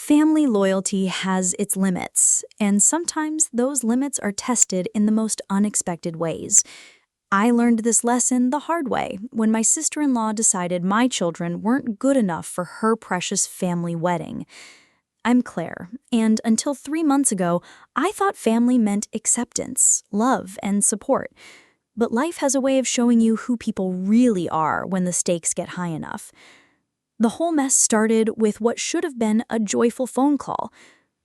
Family loyalty has its limits, and sometimes those limits are tested in the most unexpected ways. I learned this lesson the hard way when my sister-in-law decided my children weren't good enough for her precious family wedding. I'm Claire, and until 3 months ago, I thought family meant acceptance, love, and support. But life has a way of showing you who people really are when the stakes get high enough. The whole mess started with what should have been a joyful phone call.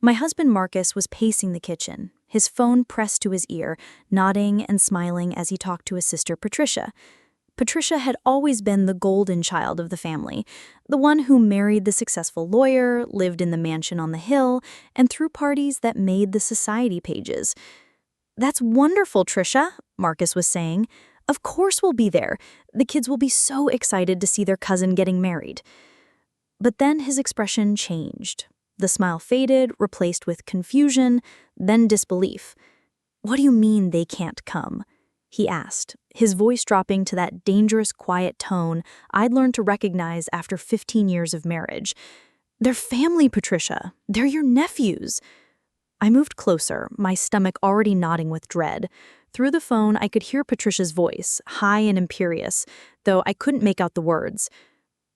My husband Marcus was pacing the kitchen, his phone pressed to his ear, nodding and smiling as he talked to his sister Patricia. Patricia had always been the golden child of the family, the one who married the successful lawyer, lived in the mansion on the hill, and threw parties that made the society pages. "That's wonderful, Trisha," Marcus was saying. "Of course we'll be there. The kids will be so excited to see their cousin getting married." But then his expression changed. The smile faded, replaced with confusion, then disbelief. "What do you mean they can't come?" he asked, his voice dropping to that dangerous, quiet tone I'd learned to recognize after 15 years of marriage. "They're family, Patricia. They're your nephews." I moved closer, my stomach already knotting with dread. Through the phone, I could hear Patricia's voice, high and imperious, though I couldn't make out the words.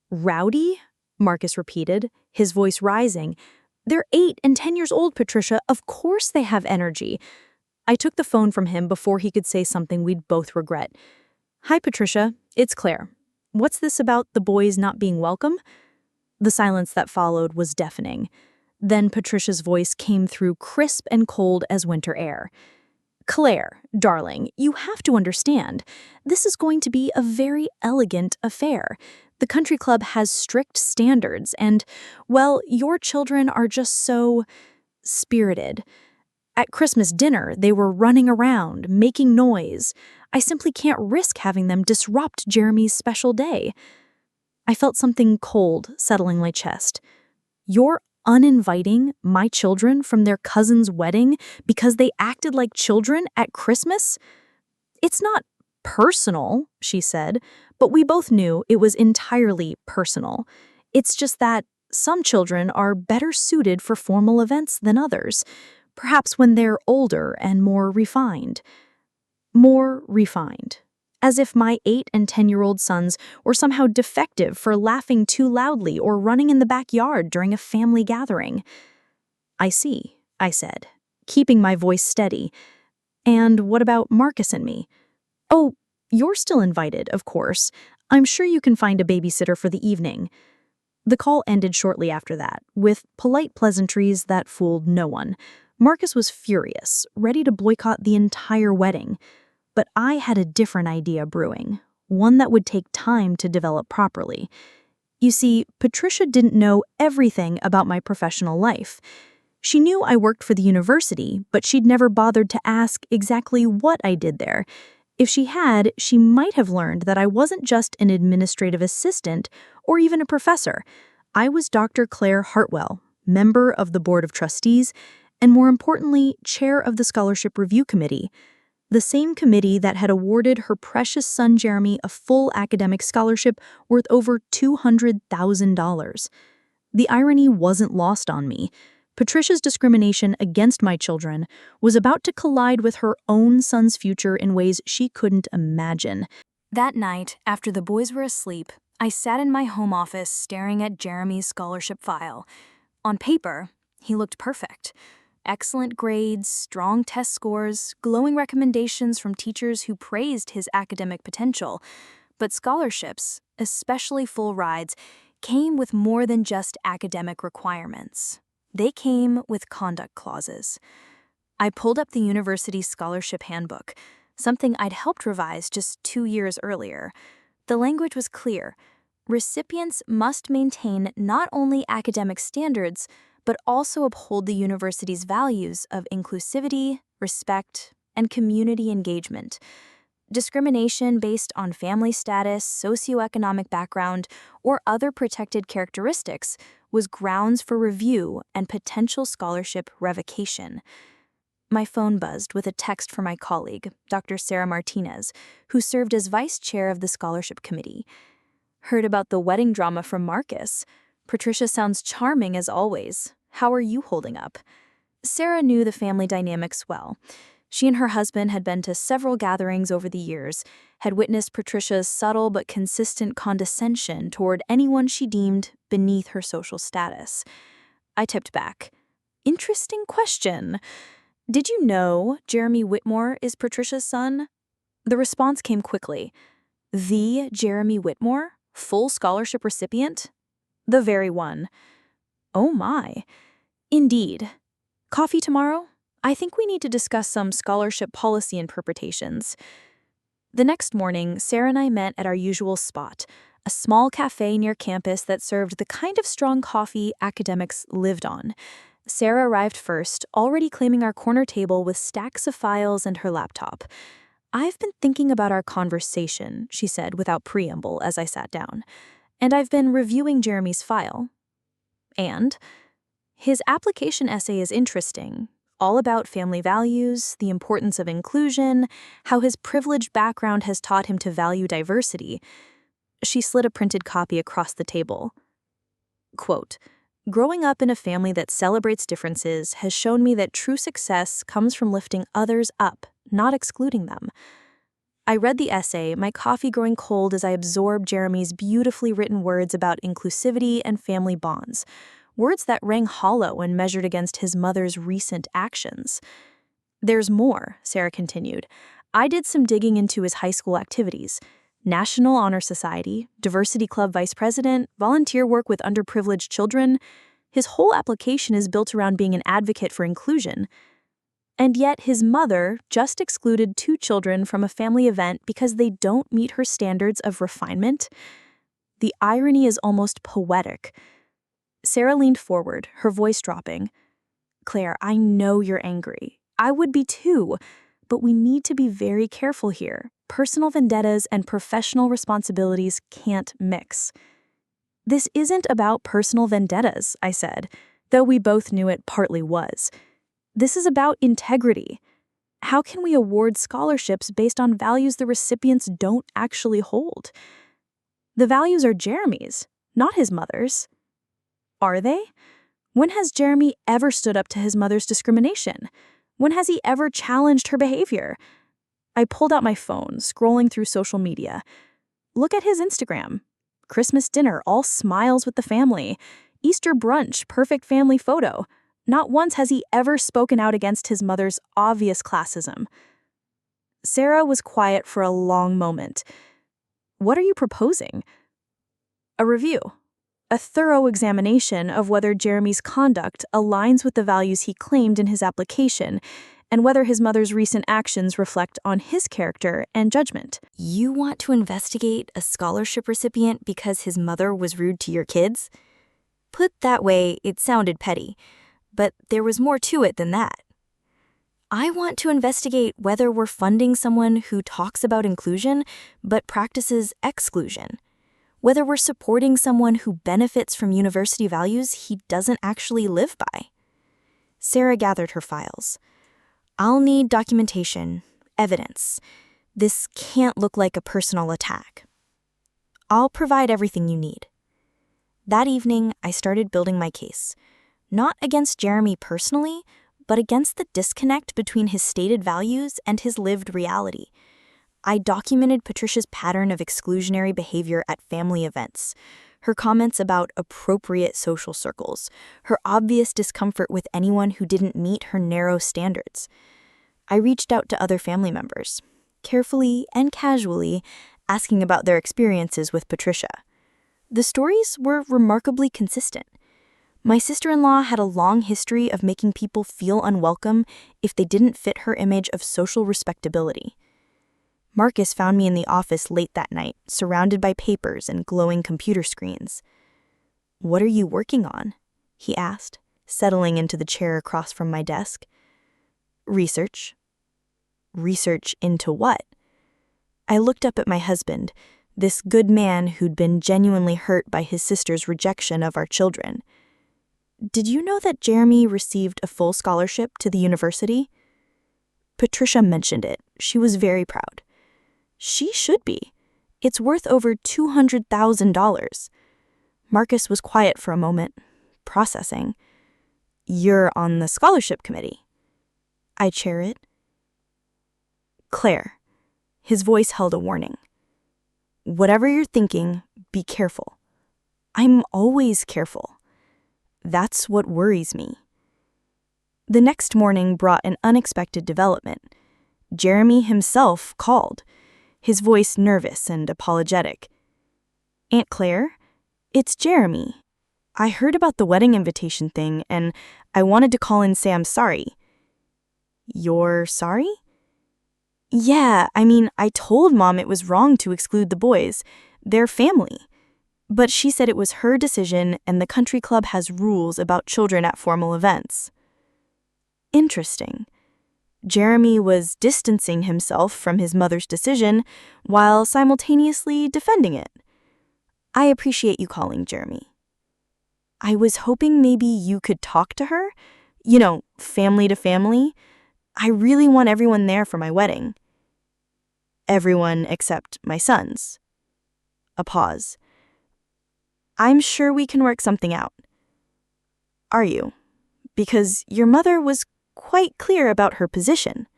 "Rowdy?" Marcus repeated, his voice rising. "They're 8 and 10 years old, Patricia. Of course they have energy." I took the phone from him before he could say something we'd both regret. "Hi, Patricia. It's Claire. What's this about the boys not being welcome?" The silence that followed was deafening. Then Patricia's voice came through crisp and cold as winter air. "Claire, darling, you have to understand. This is going to be a very elegant affair. The country club has strict standards and, well, your children are just so spirited. At Christmas dinner, they were running around, making noise. I simply can't risk having them disrupt Jeremy's special day." I felt something cold settling my chest. "You're uninviting my children from their cousin's wedding because they acted like children at Christmas?" "It's not personal," she said, but we both knew it was entirely personal. It's just that some children are better suited for formal events than others, perhaps when they're older and more refined. More refined. As if my 8 and 10-year-old sons were somehow defective for laughing too loudly or running in the backyard during a family gathering. "I see," I said, keeping my voice steady. "And what about Marcus and me?" "Oh, you're still invited, of course. I'm sure you can find a babysitter for the evening." The call ended shortly after that, with polite pleasantries that fooled no one. Marcus was furious, ready to boycott the entire wedding. But I had a different idea brewing, one that would take time to develop properly. You see, Patricia didn't know everything about my professional life. She knew I worked for the university, but she'd never bothered to ask exactly what I did there. If she had, she might have learned that I wasn't just an administrative assistant or even a professor. I was Dr. Claire Hartwell, member of the Board of Trustees, and more importantly, chair of the Scholarship Review Committee, the same committee that had awarded her precious son Jeremy a full academic scholarship worth over $200,000. The irony wasn't lost on me. Patricia's discrimination against my children was about to collide with her own son's future in ways she couldn't imagine. That night, after the boys were asleep, I sat in my home office staring at Jeremy's scholarship file. On paper, he looked perfect. Excellent grades, strong test scores, glowing recommendations from teachers who praised his academic potential. But scholarships, especially full rides, came with more than just academic requirements. They came with conduct clauses. I pulled up the university's scholarship handbook, something I'd helped revise just 2 years earlier. The language was clear. Recipients must maintain not only academic standards, but also uphold the university's values of inclusivity, respect, and community engagement. Discrimination based on family status, socioeconomic background, or other protected characteristics was grounds for review and potential scholarship revocation. My phone buzzed with a text from my colleague, Dr. Sarah Martinez, who served as vice chair of the scholarship committee. "Heard about the wedding drama from Marcus. Patricia sounds charming as always. How are you holding up?" Sarah knew the family dynamics well. She and her husband had been to several gatherings over the years, had witnessed Patricia's subtle but consistent condescension toward anyone she deemed beneath her social status. I tipped back. "Interesting question. Did you know Jeremy Whitmore is Patricia's son?" The response came quickly. "The Jeremy Whitmore? Full scholarship recipient?" "The very one." "Oh my." "Indeed. Coffee tomorrow? I think we need to discuss some scholarship policy interpretations." The next morning, Sarah and I met at our usual spot, a small cafe near campus that served the kind of strong coffee academics lived on. Sarah arrived first, already claiming our corner table with stacks of files and her laptop. "I've been thinking about our conversation," she said without preamble as I sat down. "And I've been reviewing Jeremy's file." "And?" "His application essay is interesting, all about family values, the importance of inclusion, how his privileged background has taught him to value diversity." She slid a printed copy across the table. Quote, "Growing up in a family that celebrates differences has shown me that true success comes from lifting others up, not excluding them." I read the essay, my coffee growing cold as I absorbed Jeremy's beautifully written words about inclusivity and family bonds. Words that rang hollow when measured against his mother's recent actions. "There's more," Sarah continued. "I did some digging into his high school activities. National Honor Society, Diversity Club Vice President, volunteer work with underprivileged children. His whole application is built around being an advocate for inclusion. And yet his mother just excluded 2 children from a family event because they don't meet her standards of refinement. The irony is almost poetic." Sarah leaned forward, her voice dropping. "Claire, I know you're angry. I would be too. But we need to be very careful here. Personal vendettas and professional responsibilities can't mix." "This isn't about personal vendettas," I said, though we both knew it partly was. "This is about integrity. How can we award scholarships based on values the recipients don't actually hold? The values are Jeremy's, not his mother's." "Are they? When has Jeremy ever stood up to his mother's discrimination? When has he ever challenged her behavior?" I pulled out my phone, scrolling through social media. Look at his Instagram. Christmas dinner, all smiles with the family. Easter brunch, perfect family photo. Not once has he ever spoken out against his mother's obvious classism. Sarah was quiet for a long moment. "What are you proposing?" "A review. A thorough examination of whether Jeremy's conduct aligns with the values he claimed in his application, and whether his mother's recent actions reflect on his character and judgment." "You want to investigate a scholarship recipient because his mother was rude to your kids?" Put that way, it sounded petty, but there was more to it than that. "I want to investigate whether we're funding someone who talks about inclusion but practices exclusion. Whether we're supporting someone who benefits from university values he doesn't actually live by." Sarah gathered her files. "I'll need documentation, evidence. This can't look like a personal attack." "I'll provide everything you need." That evening, I started building my case. Not against Jeremy personally, but against the disconnect between his stated values and his lived reality. I documented Patricia's pattern of exclusionary behavior at family events, her comments about appropriate social circles, her obvious discomfort with anyone who didn't meet her narrow standards. I reached out to other family members, carefully and casually asking about their experiences with Patricia. The stories were remarkably consistent. My sister-in-law had a long history of making people feel unwelcome if they didn't fit her image of social respectability. Marcus found me in the office late that night, surrounded by papers and glowing computer screens. "What are you working on?" he asked, settling into the chair across from my desk. "Research." "Research into what?" I looked up at my husband, this good man who'd been genuinely hurt by his sister's rejection of our children. "Did you know that Jeremy received a full scholarship to the university?" Patricia mentioned it. She was very proud. "She should be. It's worth over $200,000. Marcus was quiet for a moment, processing. You're on the scholarship committee. I chair it. Claire. His voice held a warning. Whatever you're thinking, be careful. I'm always careful. That's what worries me. The next morning brought an unexpected development. Jeremy himself called, his voice nervous and apologetic. Aunt Claire, it's Jeremy. I heard about the wedding invitation thing, and I wanted to call and say I'm sorry. You're sorry? Yeah, I told Mom it was wrong to exclude the boys. They're family. But she said it was her decision and the country club has rules about children at formal events. Interesting. Jeremy was distancing himself from his mother's decision while simultaneously defending it. I appreciate you calling, Jeremy. I was hoping maybe you could talk to her. Family to family. I really want everyone there for my wedding. Everyone except my sons. A pause. I'm sure we can work something out. Are you? Because your mother was quite clear about her position.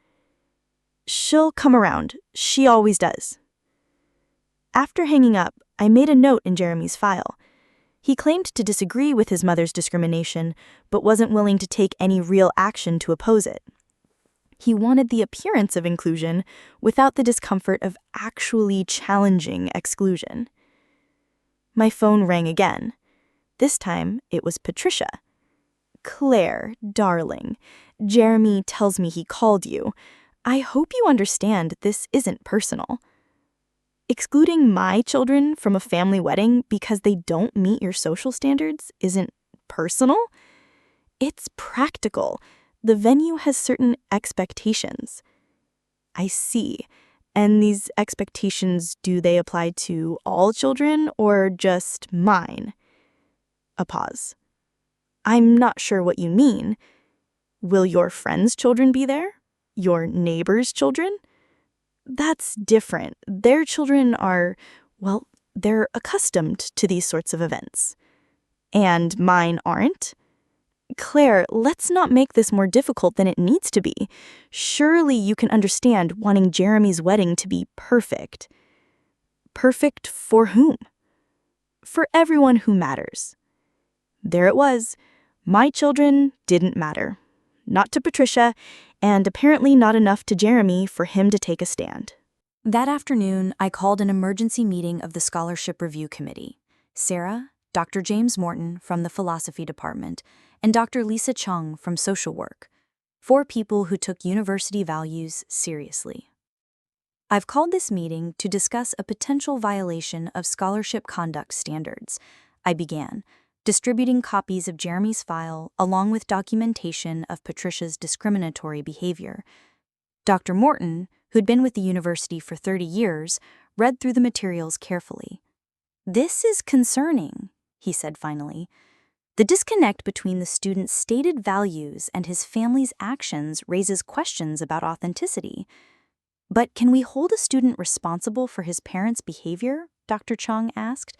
She'll come around. She always does. After hanging up, I made a note in Jeremy's file. He claimed to disagree with his mother's discrimination, but wasn't willing to take any real action to oppose it. He wanted the appearance of inclusion without the discomfort of actually challenging exclusion. My phone rang again. This time, it was Patricia. Claire, darling, Jeremy tells me he called you. I hope you understand this isn't personal. Excluding my children from a family wedding because they don't meet your social standards isn't personal? It's practical. The venue has certain expectations. I see. And these expectations, do they apply to all children or just mine? A pause. I'm not sure what you mean. Will your friends' children be there? Your neighbors' children? That's different. Their children are, they're accustomed to these sorts of events. And mine aren't? Claire, let's not make this more difficult than it needs to be. Surely you can understand wanting Jeremy's wedding to be perfect. Perfect for whom? For everyone who matters. There it was. My children didn't matter. Not to Patricia, and apparently not enough to Jeremy for him to take a stand. That afternoon, I called an emergency meeting of the Scholarship Review Committee. Sarah, Dr. James Morton from the Philosophy Department, and Dr. Lisa Chung from Social Work, 4 people who took university values seriously. I've called this meeting to discuss a potential violation of scholarship conduct standards. I began, distributing copies of Jeremy's file along with documentation of Patricia's discriminatory behavior. Dr. Morton, who'd been with the university for 30 years, read through the materials carefully. "This is concerning," he said finally. "The disconnect between the student's stated values and his family's actions raises questions about authenticity. But can we hold a student responsible for his parents' behavior?" Dr. Chung asked.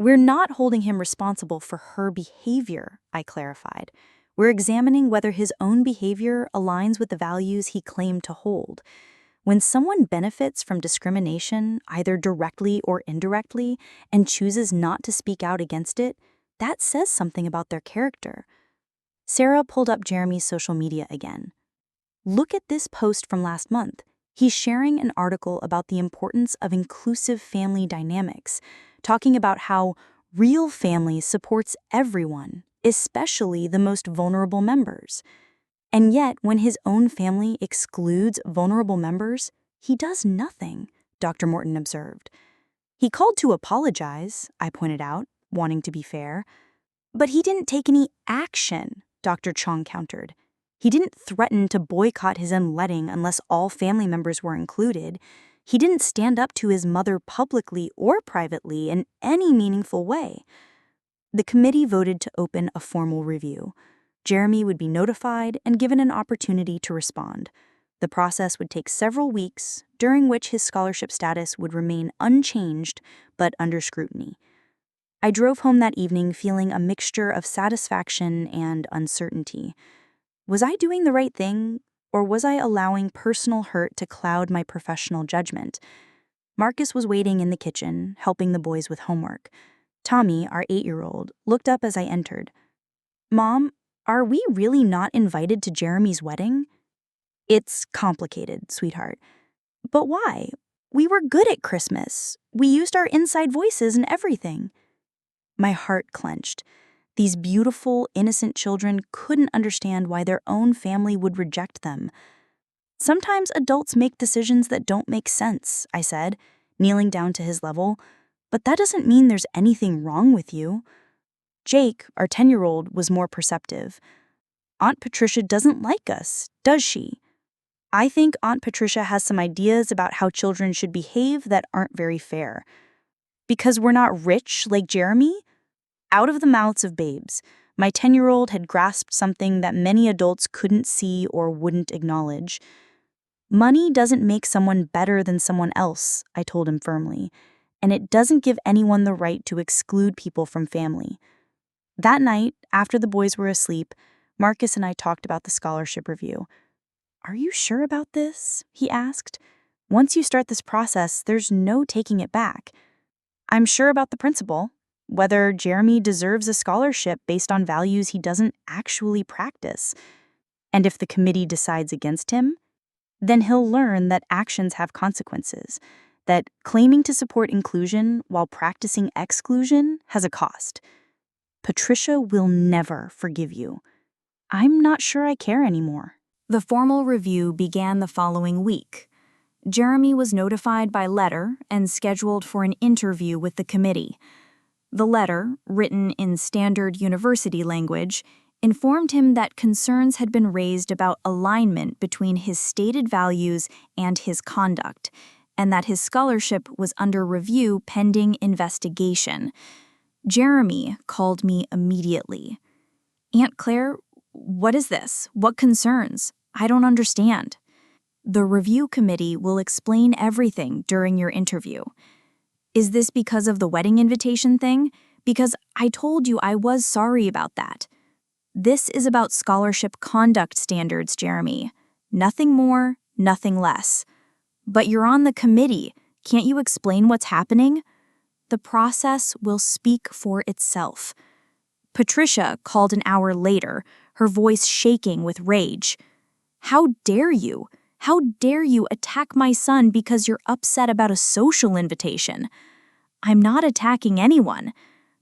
"We're not holding him responsible for her behavior," I clarified. "We're examining whether his own behavior aligns with the values he claimed to hold. When someone benefits from discrimination, either directly or indirectly, and chooses not to speak out against it, that says something about their character." Sarah pulled up Jeremy's social media again. "Look at this post from last month. He's sharing an article about the importance of inclusive family dynamics, talking about how real family supports everyone, especially the most vulnerable members. And yet, when his own family excludes vulnerable members, he does nothing," Dr. Morton observed. "He called to apologize," I pointed out, wanting to be fair. "But he didn't take any action," Dr. Chong countered. "He didn't threaten to boycott his own wedding unless all family members were included. He didn't stand up to his mother publicly or privately in any meaningful way." The committee voted to open a formal review. Jeremy would be notified and given an opportunity to respond. The process would take several weeks, during which his scholarship status would remain unchanged but under scrutiny. I drove home that evening feeling a mixture of satisfaction and uncertainty. Was I doing the right thing, or was I allowing personal hurt to cloud my professional judgment? Marcus was waiting in the kitchen, helping the boys with homework. Tommy, our 8-year-old, looked up as I entered. "Mom, are we really not invited to Jeremy's wedding?" "It's complicated, sweetheart." "But why? We were good at Christmas. We used our inside voices and everything." My heart clenched. These beautiful, innocent children couldn't understand why their own family would reject them. "Sometimes adults make decisions that don't make sense," I said, kneeling down to his level. "But that doesn't mean there's anything wrong with you." Jake, our 10-year-old, was more perceptive. "Aunt Patricia doesn't like us, does she?" "I think Aunt Patricia has some ideas about how children should behave that aren't very fair." "Because we're not rich like Jeremy?" Out of the mouths of babes, my 10-year-old had grasped something that many adults couldn't see or wouldn't acknowledge. "Money doesn't make someone better than someone else," I told him firmly, "and it doesn't give anyone the right to exclude people from family." That night, after the boys were asleep, Marcus and I talked about the scholarship review. "Are you sure about this?" he asked. "Once you start this process, there's no taking it back." "I'm sure about the principle. Whether Jeremy deserves a scholarship based on values he doesn't actually practice. And if the committee decides against him, then he'll learn that actions have consequences, that claiming to support inclusion while practicing exclusion has a cost. Patricia will never forgive you." I'm not sure I care anymore. The formal review began the following week. Jeremy was notified by letter and scheduled for an interview with the committee. The letter, written in standard university language, informed him that concerns had been raised about alignment between his stated values and his conduct, and that his scholarship was under review pending investigation. Jeremy called me immediately. "Aunt Claire, what is this? What concerns? I don't understand." "The review committee will explain everything during your interview." "Is this because of the wedding invitation thing? Because I told you I was sorry about that." "This is about scholarship conduct standards, Jeremy. Nothing more, nothing less." "But you're on the committee. Can't you explain what's happening?" "The process will speak for itself." Patricia called an hour later, her voice shaking with rage. "How dare you? How dare you attack my son because you're upset about a social invitation?" "I'm not attacking anyone.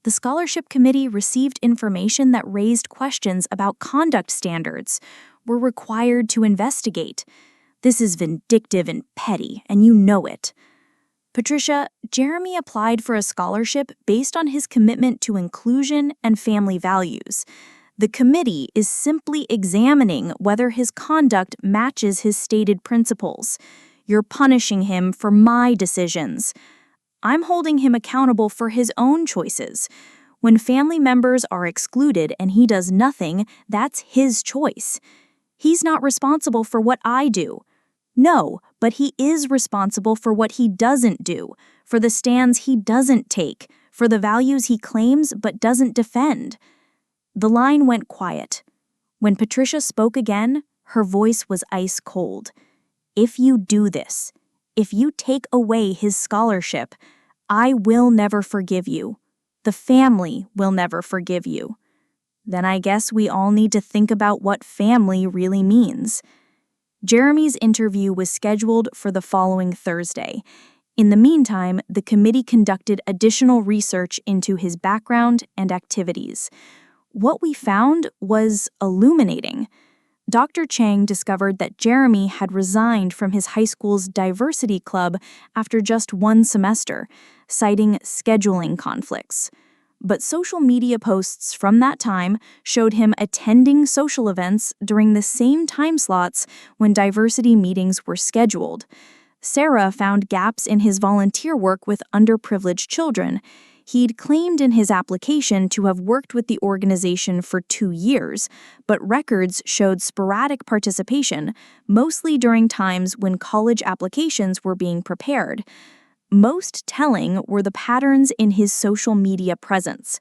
The scholarship committee received information that raised questions about conduct standards. We're required to investigate. This is vindictive and petty, and you know it." "Patricia, Jeremy applied for a scholarship based on his commitment to inclusion and family values. The committee is simply examining whether his conduct matches his stated principles. You're punishing him for my decisions. I'm holding him accountable for his own choices. When family members are excluded and he does nothing, that's his choice. He's not responsible for what I do. No, but he is responsible for what he doesn't do, for the stands he doesn't take, for the values he claims but doesn't defend." The line went quiet. When Patricia spoke again, her voice was ice cold. "If you do this, if you take away his scholarship, I will never forgive you. The family will never forgive you." Then I guess we all need to think about what family really means. Jeremy's interview was scheduled for the following Thursday. In the meantime, the committee conducted additional research into his background and activities. What we found was illuminating. Dr. Chang discovered that Jeremy had resigned from his high school's diversity club after just one semester, citing scheduling conflicts. But social media posts from that time showed him attending social events during the same time slots when diversity meetings were scheduled. Sarah found gaps in his volunteer work with underprivileged children. He'd claimed in his application to have worked with the organization for 2 years, but records showed sporadic participation, mostly during times when college applications were being prepared. Most telling were the patterns in his social media presence.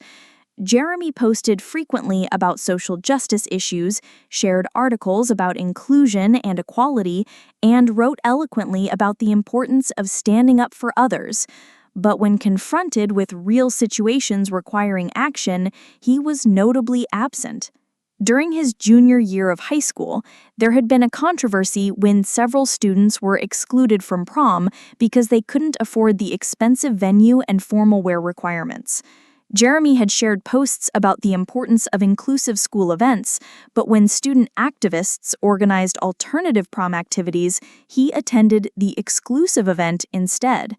Jeremy posted frequently about social justice issues, shared articles about inclusion and equality, and wrote eloquently about the importance of standing up for others. But when confronted with real situations requiring action, he was notably absent. During his junior year of high school, there had been a controversy when several students were excluded from prom because they couldn't afford the expensive venue and formal wear requirements. Jeremy had shared posts about the importance of inclusive school events, but when student activists organized alternative prom activities, he attended the exclusive event instead.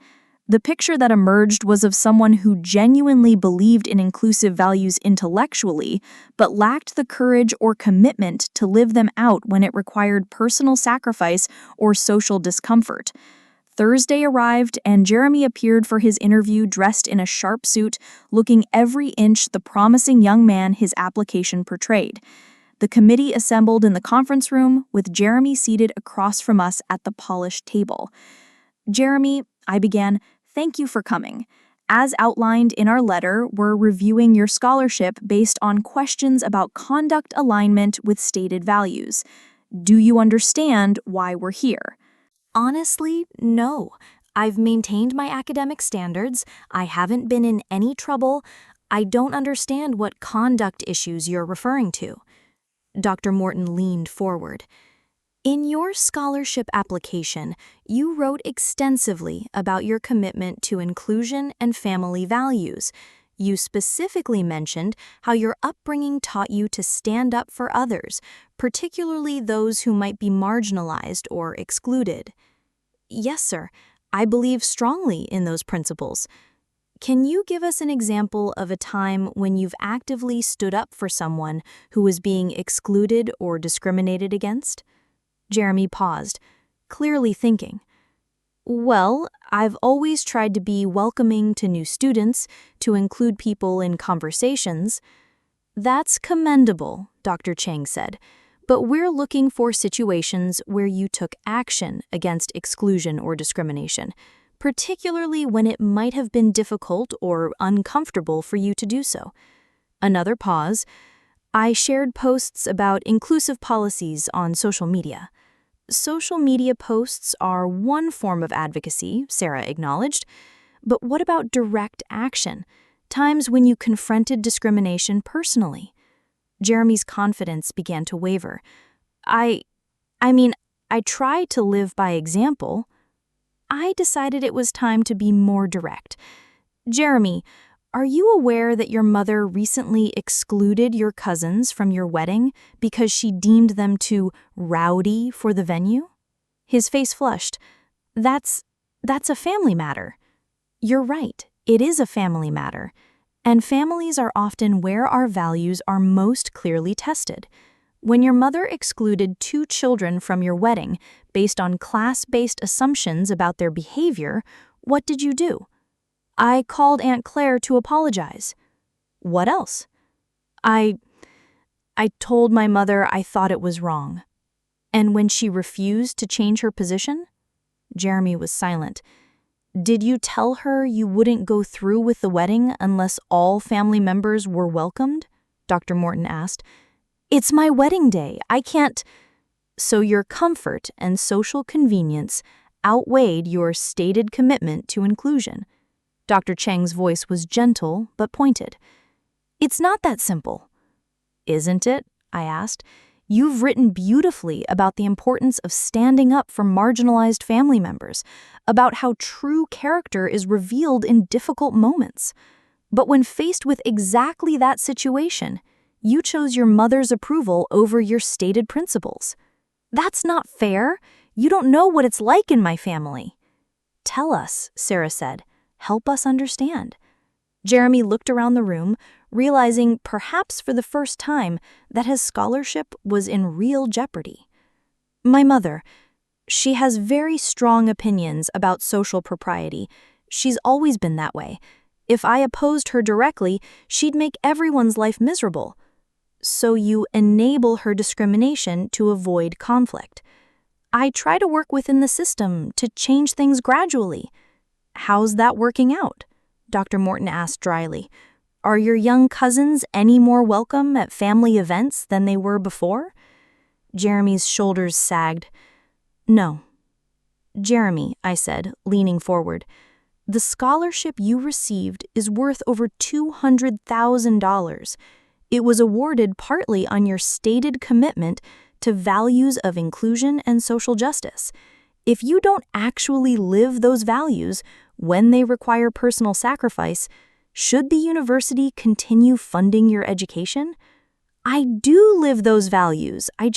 The picture that emerged was of someone who genuinely believed in inclusive values intellectually, but lacked the courage or commitment to live them out when it required personal sacrifice or social discomfort. Thursday arrived, and Jeremy appeared for his interview dressed in a sharp suit, looking every inch the promising young man his application portrayed. The committee assembled in the conference room, with Jeremy seated across from us at the polished table. "Jeremy," I began, "thank you for coming. As outlined in our letter, we're reviewing your scholarship based on questions about conduct alignment with stated values. Do you understand why we're here?" Honestly, no. I've maintained my academic standards. I haven't been in any trouble. I don't understand what conduct issues you're referring to. Dr. Morton leaned forward. In your scholarship application, you wrote extensively about your commitment to inclusion and family values. You specifically mentioned how your upbringing taught you to stand up for others, particularly those who might be marginalized or excluded. Yes, sir. I believe strongly in those principles. Can you give us an example of a time when you've actively stood up for someone who was being excluded or discriminated against? Jeremy paused, clearly thinking. Well, I've always tried to be welcoming to new students, to include people in conversations. That's commendable, Dr. Chang said, but we're looking for situations where you took action against exclusion or discrimination, particularly when it might have been difficult or uncomfortable for you to do so. Another pause. I shared posts about inclusive policies on social media. Social media posts are one form of advocacy, Sarah acknowledged. But what about direct action? Times when you confronted discrimination personally? Jeremy's confidence began to waver. I try to live by example. I decided it was time to be more direct. Jeremy, are you aware that your mother recently excluded your cousins from your wedding because she deemed them too rowdy for the venue? His face flushed. That's a family matter. You're right, it is a family matter. And families are often where our values are most clearly tested. When your mother excluded 2 children from your wedding based on class-based assumptions about their behavior, what did you do? I called Aunt Claire to apologize. What else? I told my mother I thought it was wrong. And when she refused to change her position? Jeremy was silent. Did you tell her you wouldn't go through with the wedding unless all family members were welcomed? Dr. Morton asked. It's my wedding day. I can't. So your comfort and social convenience outweighed your stated commitment to inclusion. Dr. Chang's voice was gentle but pointed. It's not that simple. Isn't it? I asked. You've written beautifully about the importance of standing up for marginalized family members, about how true character is revealed in difficult moments. But when faced with exactly that situation, you chose your mother's approval over your stated principles. That's not fair. You don't know what it's like in my family. Tell us, Sarah said. Help us understand. Jeremy looked around the room, realizing perhaps for the first time that his scholarship was in real jeopardy. My mother, she has very strong opinions about social propriety. She's always been that way. If I opposed her directly, she'd make everyone's life miserable. So you enable her discrimination to avoid conflict. I try to work within the system to change things gradually. How's that working out? Dr. Morton asked dryly. Are your young cousins any more welcome at family events than they were before? Jeremy's shoulders sagged. No. Jeremy, I said, leaning forward, the scholarship you received is worth over $200,000. It was awarded partly on your stated commitment to values of inclusion and social justice. If you don't actually live those values when they require personal sacrifice, should the university continue funding your education? I do live those values. I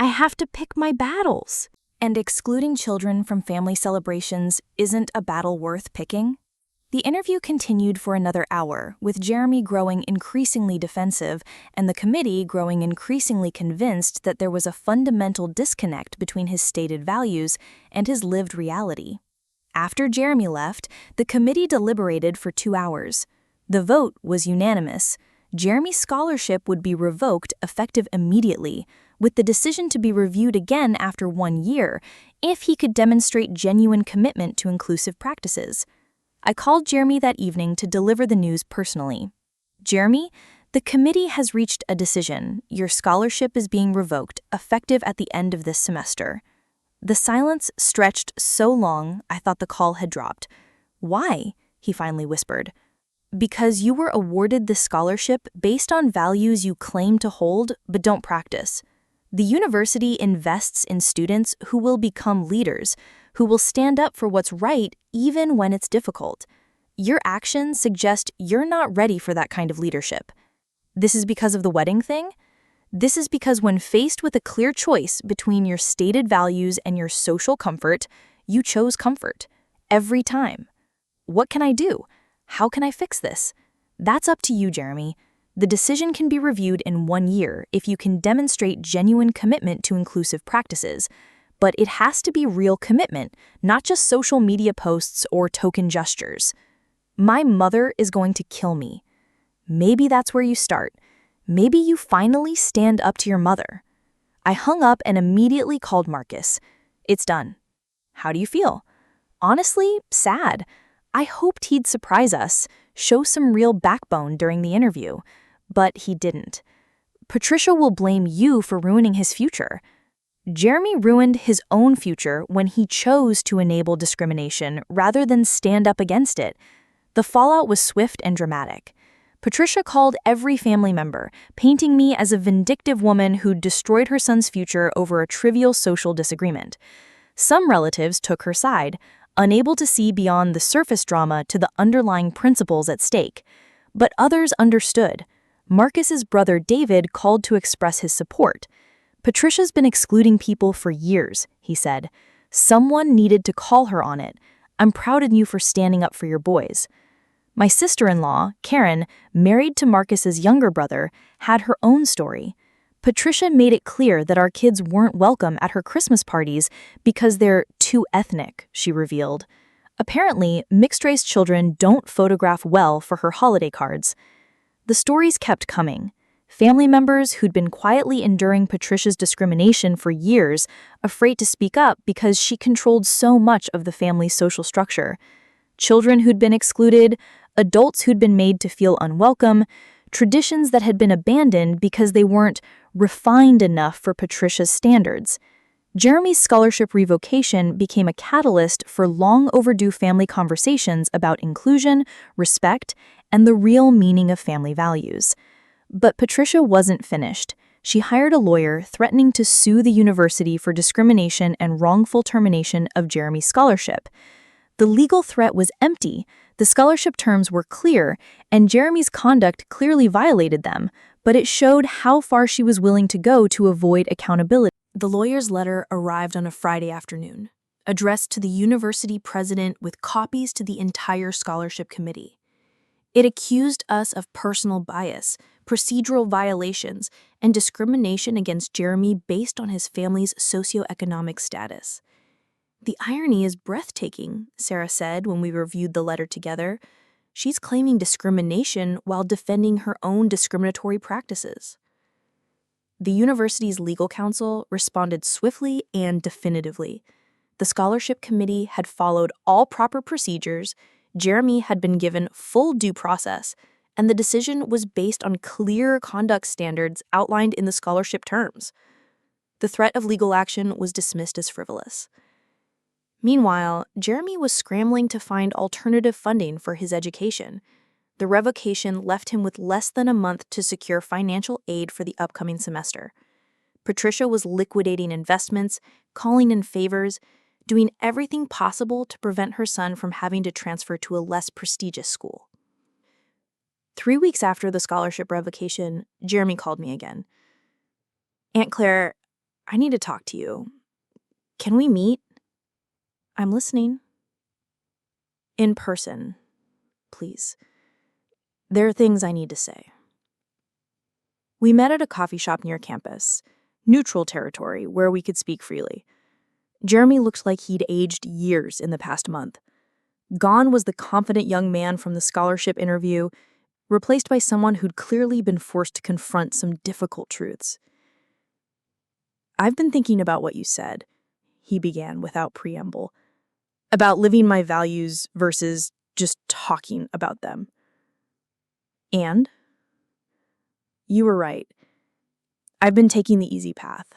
have to pick my battles. And excluding children from family celebrations isn't a battle worth picking? The interview continued for another hour, with Jeremy growing increasingly defensive and the committee growing increasingly convinced that there was a fundamental disconnect between his stated values and his lived reality. After Jeremy left, the committee deliberated for 2 hours. The vote was unanimous. Jeremy's scholarship would be revoked effective immediately, with the decision to be reviewed again after 1 year if he could demonstrate genuine commitment to inclusive practices. I called Jeremy that evening to deliver the news personally. Jeremy, the committee has reached a decision. Your scholarship is being revoked, effective at the end of this semester. The silence stretched so long, I thought the call had dropped. Why? He finally whispered. Because you were awarded this scholarship based on values you claim to hold but don't practice. The university invests in students who will become leaders, who will stand up for what's right even when it's difficult. Your actions suggest you're not ready for that kind of leadership. This is because of the wedding thing? This is because when faced with a clear choice between your stated values and your social comfort, you chose comfort. Every time. What can I do? How can I fix this? That's up to you, Jeremy. The decision can be reviewed in 1 year if you can demonstrate genuine commitment to inclusive practices. But it has to be real commitment, not just social media posts or token gestures. My mother is going to kill me. Maybe that's where you start. Maybe you finally stand up to your mother. I hung up and immediately called Marcus. It's done. How do you feel? Honestly, sad. I hoped he'd surprise us, show some real backbone during the interview. But he didn't. Patricia will blame you for ruining his future. Jeremy ruined his own future when he chose to enable discrimination rather than stand up against it. The fallout was swift and dramatic. Patricia called every family member, painting me as a vindictive woman who'd destroyed her son's future over a trivial social disagreement. Some relatives took her side, unable to see beyond the surface drama to the underlying principles at stake. But others understood. Marcus's brother David called to express his support. Patricia's been excluding people for years, he said. Someone needed to call her on it. I'm proud of you for standing up for your boys. My sister-in-law, Karen, married to Marcus's younger brother, had her own story. Patricia made it clear that our kids weren't welcome at her Christmas parties because they're too ethnic, she revealed. Apparently, mixed-race children don't photograph well for her holiday cards. The stories kept coming. Family members who'd been quietly enduring Patricia's discrimination for years, afraid to speak up because she controlled so much of the family's social structure. Children who'd been excluded, adults who'd been made to feel unwelcome, traditions that had been abandoned because they weren't refined enough for Patricia's standards. Jeremy's scholarship revocation became a catalyst for long overdue family conversations about inclusion, respect, and the real meaning of family values. But Patricia wasn't finished. She hired a lawyer threatening to sue the university for discrimination and wrongful termination of Jeremy's scholarship. The legal threat was empty, the scholarship terms were clear, and Jeremy's conduct clearly violated them, but it showed how far she was willing to go to avoid accountability. The lawyer's letter arrived on a Friday afternoon, addressed to the university president with copies to the entire scholarship committee. It accused us of personal bias, procedural violations, and discrimination against Jeremy based on his family's socioeconomic status. The irony is breathtaking, Sarah said when we reviewed the letter together. She's claiming discrimination while defending her own discriminatory practices. The university's legal counsel responded swiftly and definitively. The scholarship committee had followed all proper procedures, Jeremy had been given full due process, and the decision was based on clear conduct standards outlined in the scholarship terms. The threat of legal action was dismissed as frivolous. Meanwhile, Jeremy was scrambling to find alternative funding for his education. The revocation left him with less than a month to secure financial aid for the upcoming semester. Patricia was liquidating investments, calling in favors, doing everything possible to prevent her son from having to transfer to a less prestigious school. 3 weeks after the scholarship revocation, Jeremy called me again. "Aunt Claire, I need to talk to you. Can we meet?" "I'm listening." "In person, please. There are things I need to say." We met at a coffee shop near campus, neutral territory where we could speak freely. Jeremy looked like he'd aged years in the past month. Gone was the confident young man from the scholarship interview, replaced by someone who'd clearly been forced to confront some difficult truths. "I've been thinking about what you said," he began without preamble, "about living my values versus just talking about them." "And?" "You were right. I've been taking the easy path,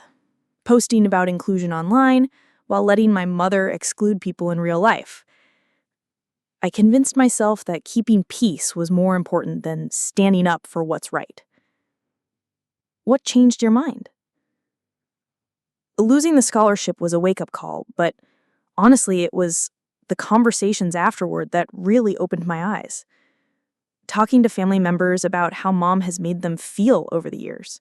posting about inclusion online while letting my mother exclude people in real life. I convinced myself that keeping peace was more important than standing up for what's right." "What changed your mind?" "Losing the scholarship was a wake-up call, but honestly, it was the conversations afterward that really opened my eyes. Talking to family members about how Mom has made them feel over the years.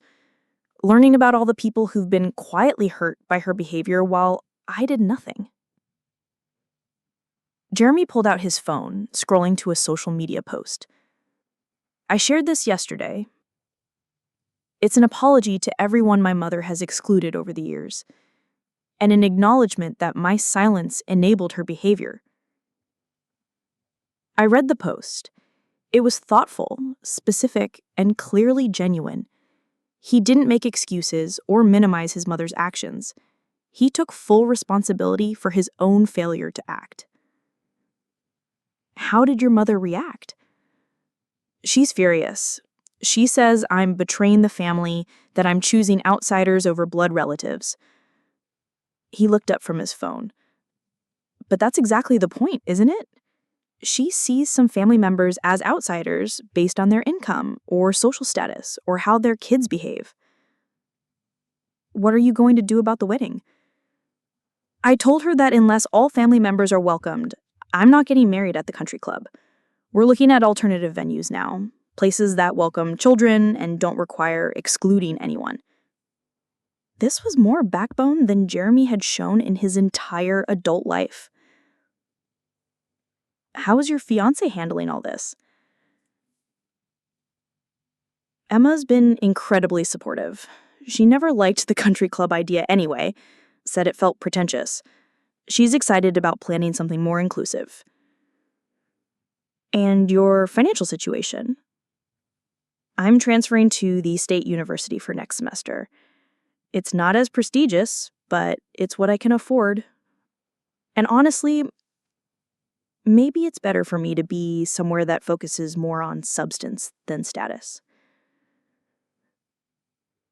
Learning about all the people who've been quietly hurt by her behavior while I did nothing." Jeremy pulled out his phone, scrolling to a social media post. "I shared this yesterday. It's an apology to everyone my mother has excluded over the years, and an acknowledgement that my silence enabled her behavior." I read the post. It was thoughtful, specific, and clearly genuine. He didn't make excuses or minimize his mother's actions. He took full responsibility for his own failure to act. "How did your mother react?" "She's furious. She says I'm betraying the family, that I'm choosing outsiders over blood relatives." He looked up from his phone. "But that's exactly the point, isn't it? She sees some family members as outsiders based on their income or social status or how their kids behave." "What are you going to do about the wedding?" "I told her that unless all family members are welcomed, I'm not getting married at the country club. We're looking at alternative venues now, places that welcome children and don't require excluding anyone." This was more backbone than Jeremy had shown in his entire adult life. "How is your fiancé handling all this?" "Emma's been incredibly supportive. She never liked the country club idea anyway, said it felt pretentious. She's excited about planning something more inclusive." "And your financial situation?" "I'm transferring to the state university for next semester. It's not as prestigious, but it's what I can afford. And honestly, maybe it's better for me to be somewhere that focuses more on substance than status."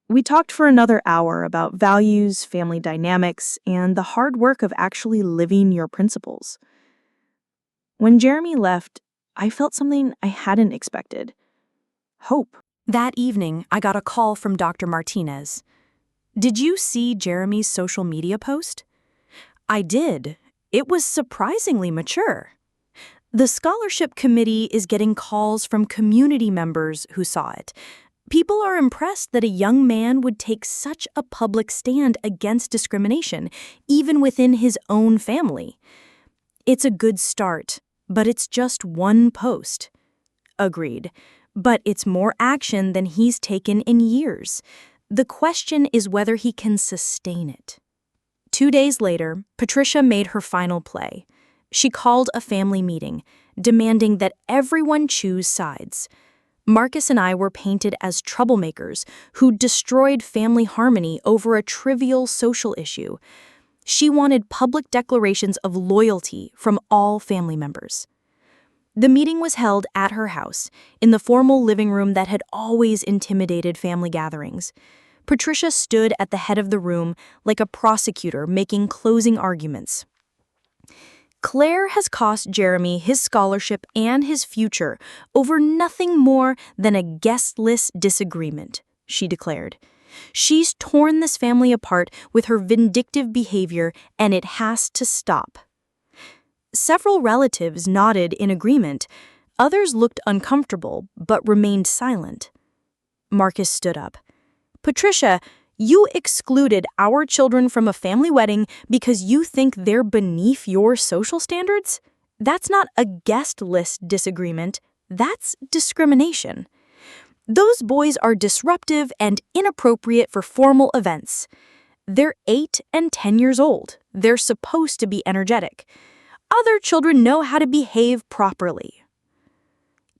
We talked for another hour about values, family dynamics, and the hard work of actually living your principles. When Jeremy left, I felt something I hadn't expected. Hope. That evening, I got a call from Dr. Martinez. "Did you see Jeremy's social media post?" "I did. It was surprisingly mature. The scholarship committee is getting calls from community members who saw it. People are impressed that a young man would take such a public stand against discrimination, even within his own family. It's a good start, but it's just one post." "Agreed. But it's more action than he's taken in years. The question is whether he can sustain it." 2 days later, Patricia made her final play. She called a family meeting, demanding that everyone choose sides. Marcus and I were painted as troublemakers who destroyed family harmony over a trivial social issue. She wanted public declarations of loyalty from all family members. The meeting was held at her house, in the formal living room that had always intimidated family gatherings. Patricia stood at the head of the room like a prosecutor making closing arguments. Claire has cost Jeremy his scholarship and his future over nothing more than a guest list disagreement, she declared. She's torn this family apart with her vindictive behavior, and it has to stop. Several relatives nodded in agreement. Others looked uncomfortable, but remained silent. Marcus stood up. Patricia, you excluded our children from a family wedding because you think they're beneath your social standards? That's not a guest list disagreement. That's discrimination. Those boys are disruptive and inappropriate for formal events. They're 8 and 10 years old. They're supposed to be energetic. Other children know how to behave properly.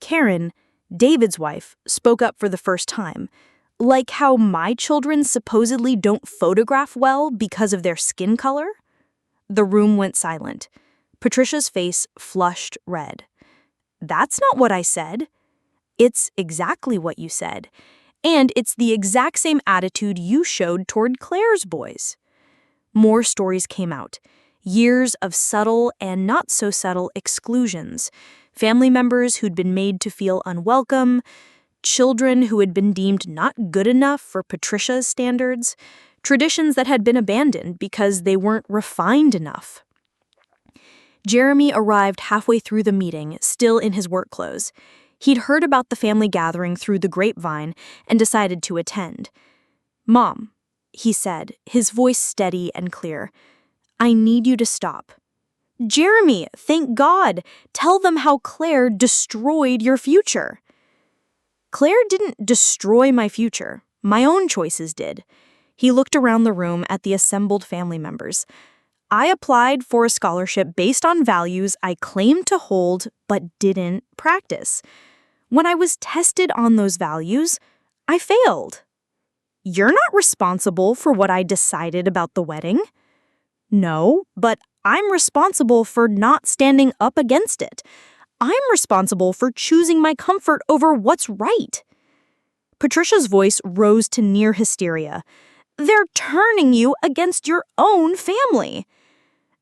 Karen, David's wife, spoke up for the first time. Like how my children supposedly don't photograph well because of their skin color? The room went silent. Patricia's face flushed red. That's not what I said. It's exactly what you said. And it's the exact same attitude you showed toward Claire's boys. More stories came out. Years of subtle and not so subtle exclusions. Family members who'd been made to feel unwelcome. Children who had been deemed not good enough for Patricia's standards. Traditions that had been abandoned because they weren't refined enough. Jeremy arrived halfway through the meeting, still in his work clothes. He'd heard about the family gathering through the grapevine and decided to attend. "Mom," he said, his voice steady and clear, "I need you to stop." "Jeremy, thank God. Tell them how Claire destroyed your future." "Claire didn't destroy my future. My own choices did." He looked around the room at the assembled family members. "I applied for a scholarship based on values I claimed to hold but didn't practice. When I was tested on those values, I failed. You're not responsible for what I decided about the wedding." "No, but I'm responsible for not standing up against it. I'm responsible for choosing my comfort over what's right." Patricia's voice rose to near hysteria. "They're turning you against your own family."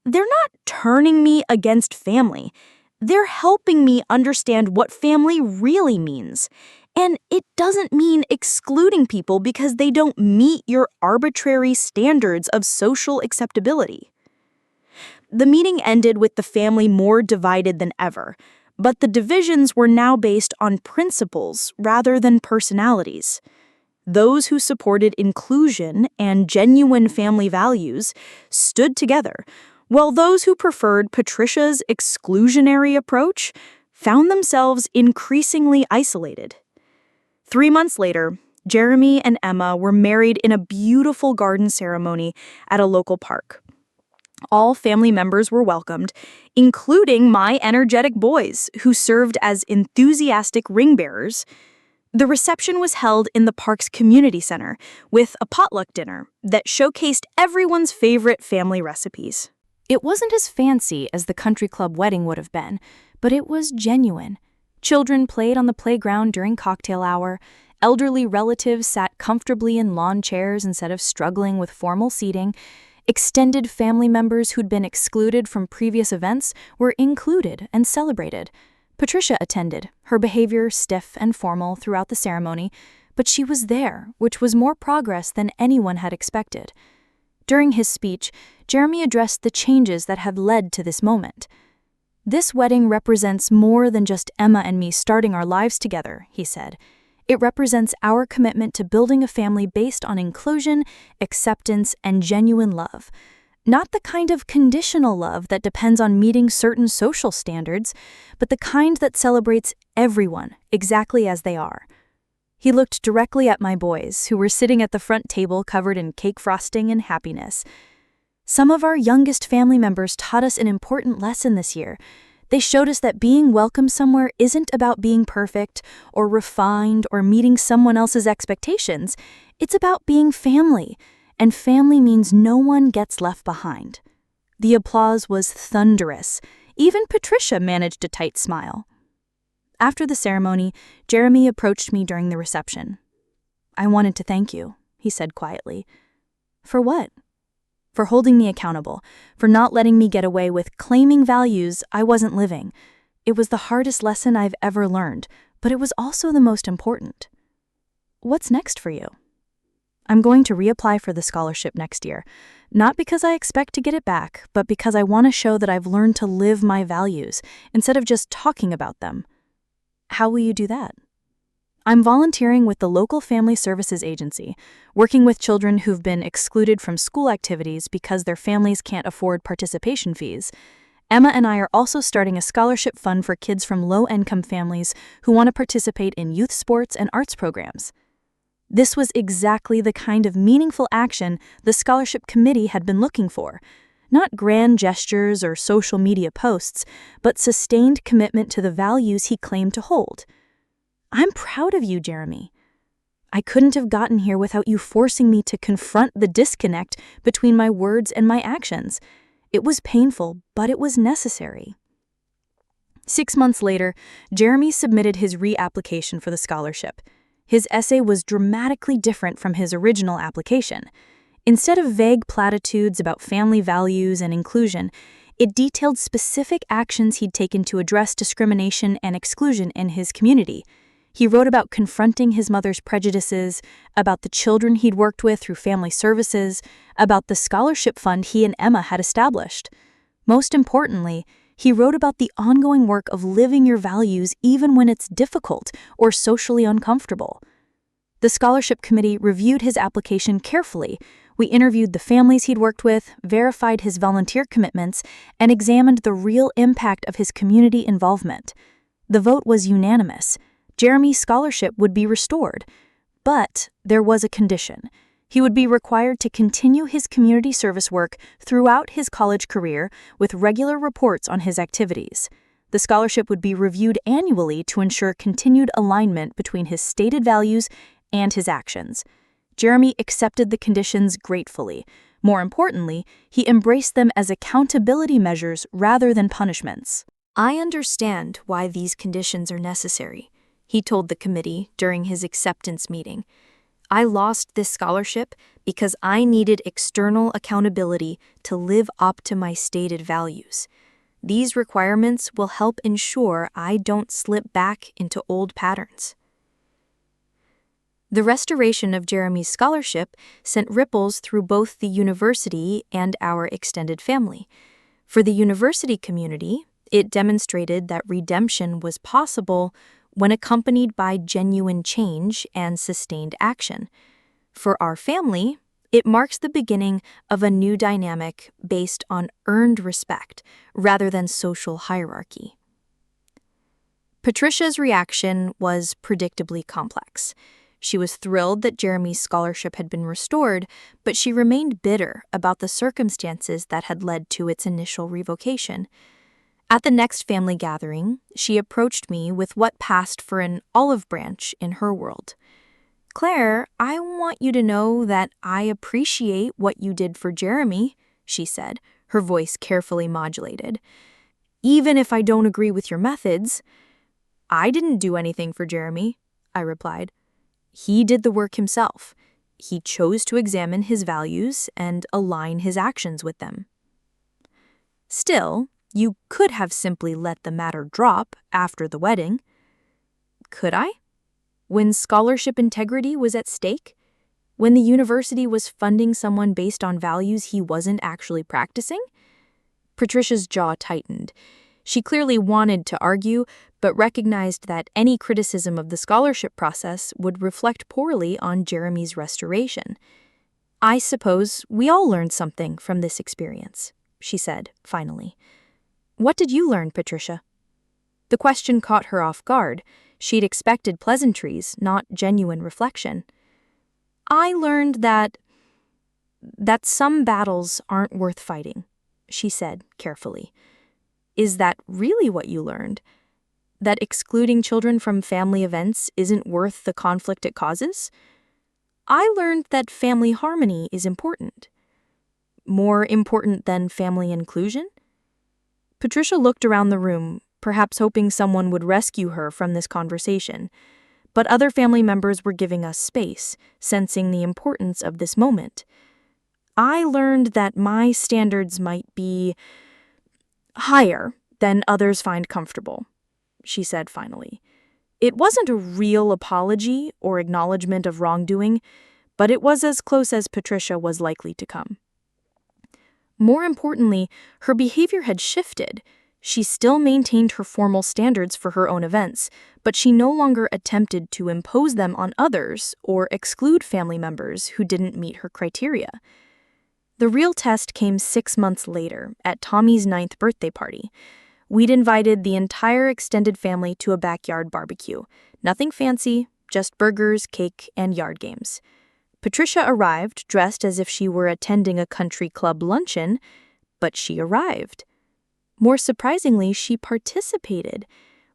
"They're not turning me against family. They're helping me understand what family really means. And it doesn't mean excluding people because they don't meet your arbitrary standards of social acceptability." The meeting ended with the family more divided than ever, but the divisions were now based on principles rather than personalities. Those who supported inclusion and genuine family values stood together, while those who preferred Patricia's exclusionary approach found themselves increasingly isolated. 3 months later, Jeremy and Emma were married in a beautiful garden ceremony at a local park. All family members were welcomed, including my energetic boys, who served as enthusiastic ring bearers. The reception was held in the park's community center with a potluck dinner that showcased everyone's favorite family recipes. It wasn't as fancy as the country club wedding would have been, but it was genuine. Children played on the playground during cocktail hour. Elderly relatives sat comfortably in lawn chairs instead of struggling with formal seating. Extended family members who'd been excluded from previous events were included and celebrated. Patricia attended, her behavior stiff and formal throughout the ceremony, but she was there, which was more progress than anyone had expected. During his speech, Jeremy addressed the changes that have led to this moment. "This wedding represents more than just Emma and me starting our lives together," he said. "It represents our commitment to building a family based on inclusion, acceptance, and genuine love. Not the kind of conditional love that depends on meeting certain social standards, but the kind that celebrates everyone exactly as they are." He looked directly at my boys, who were sitting at the front table covered in cake frosting and happiness. "Some of our youngest family members taught us an important lesson this year. They showed us that being welcome somewhere isn't about being perfect or refined or meeting someone else's expectations. It's about being family. and family means no one gets left behind. The applause was thunderous. Even Patricia managed a tight smile. After the ceremony, Jeremy approached me during the reception. "I wanted to thank you," he said quietly. "For what?" "For holding me accountable, for not letting me get away with claiming values I wasn't living. It was the hardest lesson I've ever learned, but it was also the most important." "What's next for you?" "I'm going to reapply for the scholarship next year, not because I expect to get it back, but because I want to show that I've learned to live my values instead of just talking about them." "How will you do that?" "I'm volunteering with the local family services agency, working with children who've been excluded from school activities because their families can't afford participation fees. Emma and I are also starting a scholarship fund for kids from low-income families who want to participate in youth sports and arts programs." This was exactly the kind of meaningful action the scholarship committee had been looking for. Not grand gestures or social media posts, but sustained commitment to the values he claimed to hold. "I'm proud of you, Jeremy. I couldn't have gotten here without you forcing me to confront the disconnect between my words and my actions. It was painful, but it was necessary." 6 months later, Jeremy submitted his reapplication for the scholarship. His essay was dramatically different from his original application. Instead of vague platitudes about family values and inclusion, it detailed specific actions he'd taken to address discrimination and exclusion in his community. He wrote about confronting his mother's prejudices, about the children he'd worked with through family services, about the scholarship fund he and Emma had established. Most importantly, he wrote about the ongoing work of living your values even when it's difficult or socially uncomfortable. The scholarship committee reviewed his application carefully. We interviewed the families he'd worked with, verified his volunteer commitments, and examined the real impact of his community involvement. The vote was unanimous. Jeremy's scholarship would be restored. But there was a condition. He would be required to continue his community service work throughout his college career with regular reports on his activities. The scholarship would be reviewed annually to ensure continued alignment between his stated values and his actions. Jeremy accepted the conditions gratefully. More importantly, he embraced them as accountability measures rather than punishments. "I understand why these conditions are necessary," he told the committee during his acceptance meeting. "I lost this scholarship because I needed external accountability to live up to my stated values. These requirements will help ensure I don't slip back into old patterns." The restoration of Jeremy's scholarship sent ripples through both the university and our extended family. For the university community, it demonstrated that redemption was possible when accompanied by genuine change and sustained action. For our family, it marks the beginning of a new dynamic based on earned respect rather than social hierarchy. Patricia's reaction was predictably complex. She was thrilled that Jeremy's scholarship had been restored, but she remained bitter about the circumstances that had led to its initial revocation. At the next family gathering, she approached me with what passed for an olive branch in her world. "Claire, I want you to know that I appreciate what you did for Jeremy," she said, her voice carefully modulated. "Even if I don't agree with your methods." "I didn't do anything for Jeremy," I replied. "He did the work himself. He chose to examine his values and align his actions with them." "Still, you could have simply let the matter drop after the wedding." "Could I? When scholarship integrity was at stake? When the university was funding someone based on values he wasn't actually practicing?" Patricia's jaw tightened. She clearly wanted to argue, but recognized that any criticism of the scholarship process would reflect poorly on Jeremy's restoration. "I suppose we all learned something from this experience," she said, finally. "What did you learn, Patricia?" The question caught her off guard. She'd expected pleasantries, not genuine reflection. "I learned that some battles aren't worth fighting," she said carefully. "Is that really what you learned? That excluding children from family events isn't worth the conflict it causes?" I learned that family harmony is important. More important than family inclusion? Patricia looked around the room, perhaps hoping someone would rescue her from this conversation. But other family members were giving us space, sensing the importance of this moment. I learned that my standards might be higher than others find comfortable, she said finally. It wasn't a real apology or acknowledgement of wrongdoing, but it was as close as Patricia was likely to come. More importantly, her behavior had shifted. She still maintained her formal standards for her own events, but she no longer attempted to impose them on others or exclude family members who didn't meet her criteria. The real test came 6 months later at Tommy's 9th birthday party. We'd invited the entire extended family to a backyard barbecue. Nothing fancy, just burgers, cake, and yard games. Patricia arrived dressed as if she were attending a country club luncheon, but she arrived. More surprisingly, she participated.